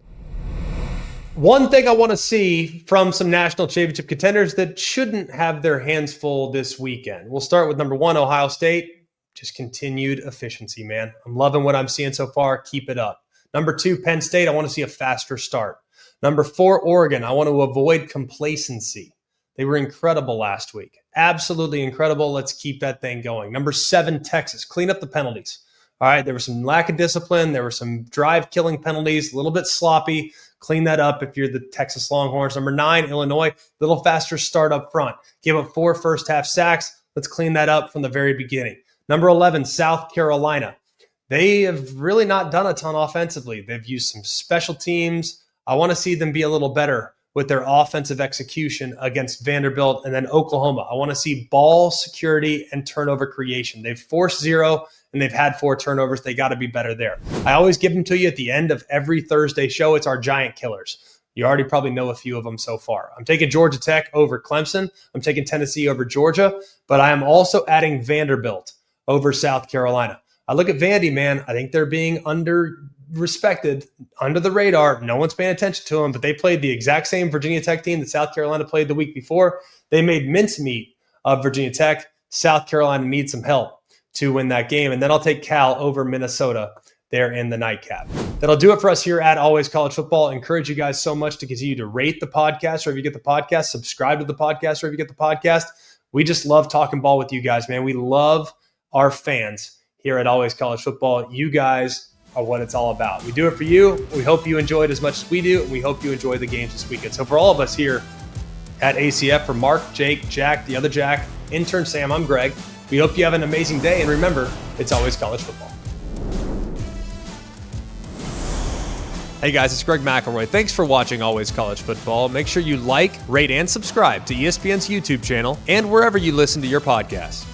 S2: One thing I want to see from some national championship contenders that shouldn't have their hands full this weekend. We'll start with number 1, Ohio State. Just continued efficiency, man. I'm loving what I'm seeing so far. Keep it up. Number 2, Penn State. I want to see a faster start. Number 4, Oregon. I want to avoid complacency. They were incredible last week. Absolutely incredible. Let's keep that thing going. Number 7, Texas. Clean up the penalties. All right, there was some lack of discipline. There were some drive-killing penalties, a little bit sloppy. Clean that up if you're the Texas Longhorns. Number 9, Illinois, a little faster start up front. Gave up 4 first-half sacks. Let's clean that up from the very beginning. Number 11, South Carolina. They have really not done a ton offensively. They've used some special teams. I want to see them be a little better with their offensive execution against Vanderbilt. And then Oklahoma, I want to see ball security and turnover creation. They've forced 0 and they've had 4 turnovers. They got to be better there. I always give them to you at the end of every Thursday show. It's our giant killers. You already probably know a few of them so far. I'm taking Georgia Tech over Clemson. I'm taking Tennessee over Georgia, but I am also adding Vanderbilt over South Carolina. I look at Vandy, man. I think they're being respected, under the radar. No one's paying attention to them, but they played the exact same Virginia Tech team that South Carolina played the week before. They made mincemeat of Virginia Tech. South Carolina needs some help to win that game. And then I'll take Cal over Minnesota there in the nightcap. That'll do it for us here at Always College Football. I encourage you guys so much to continue to rate the podcast, or if you get the podcast, subscribe to the podcast, or if you get the podcast. We just love talking ball with you guys, man. We love our fans here at Always College Football. You guys are what it's all about. We do it for you. We hope you enjoyed as much as we do, and we hope you enjoy the games this weekend. So for all of us here at ACF, for Mark, Jake, Jack, the other Jack, intern Sam, I'm Greg. We hope you have an amazing day, and remember, it's always college football. Hey guys, it's Greg McElroy. Thanks for watching Always College Football. Make sure you like, rate, and subscribe to ESPN's YouTube channel and wherever you listen to your podcasts.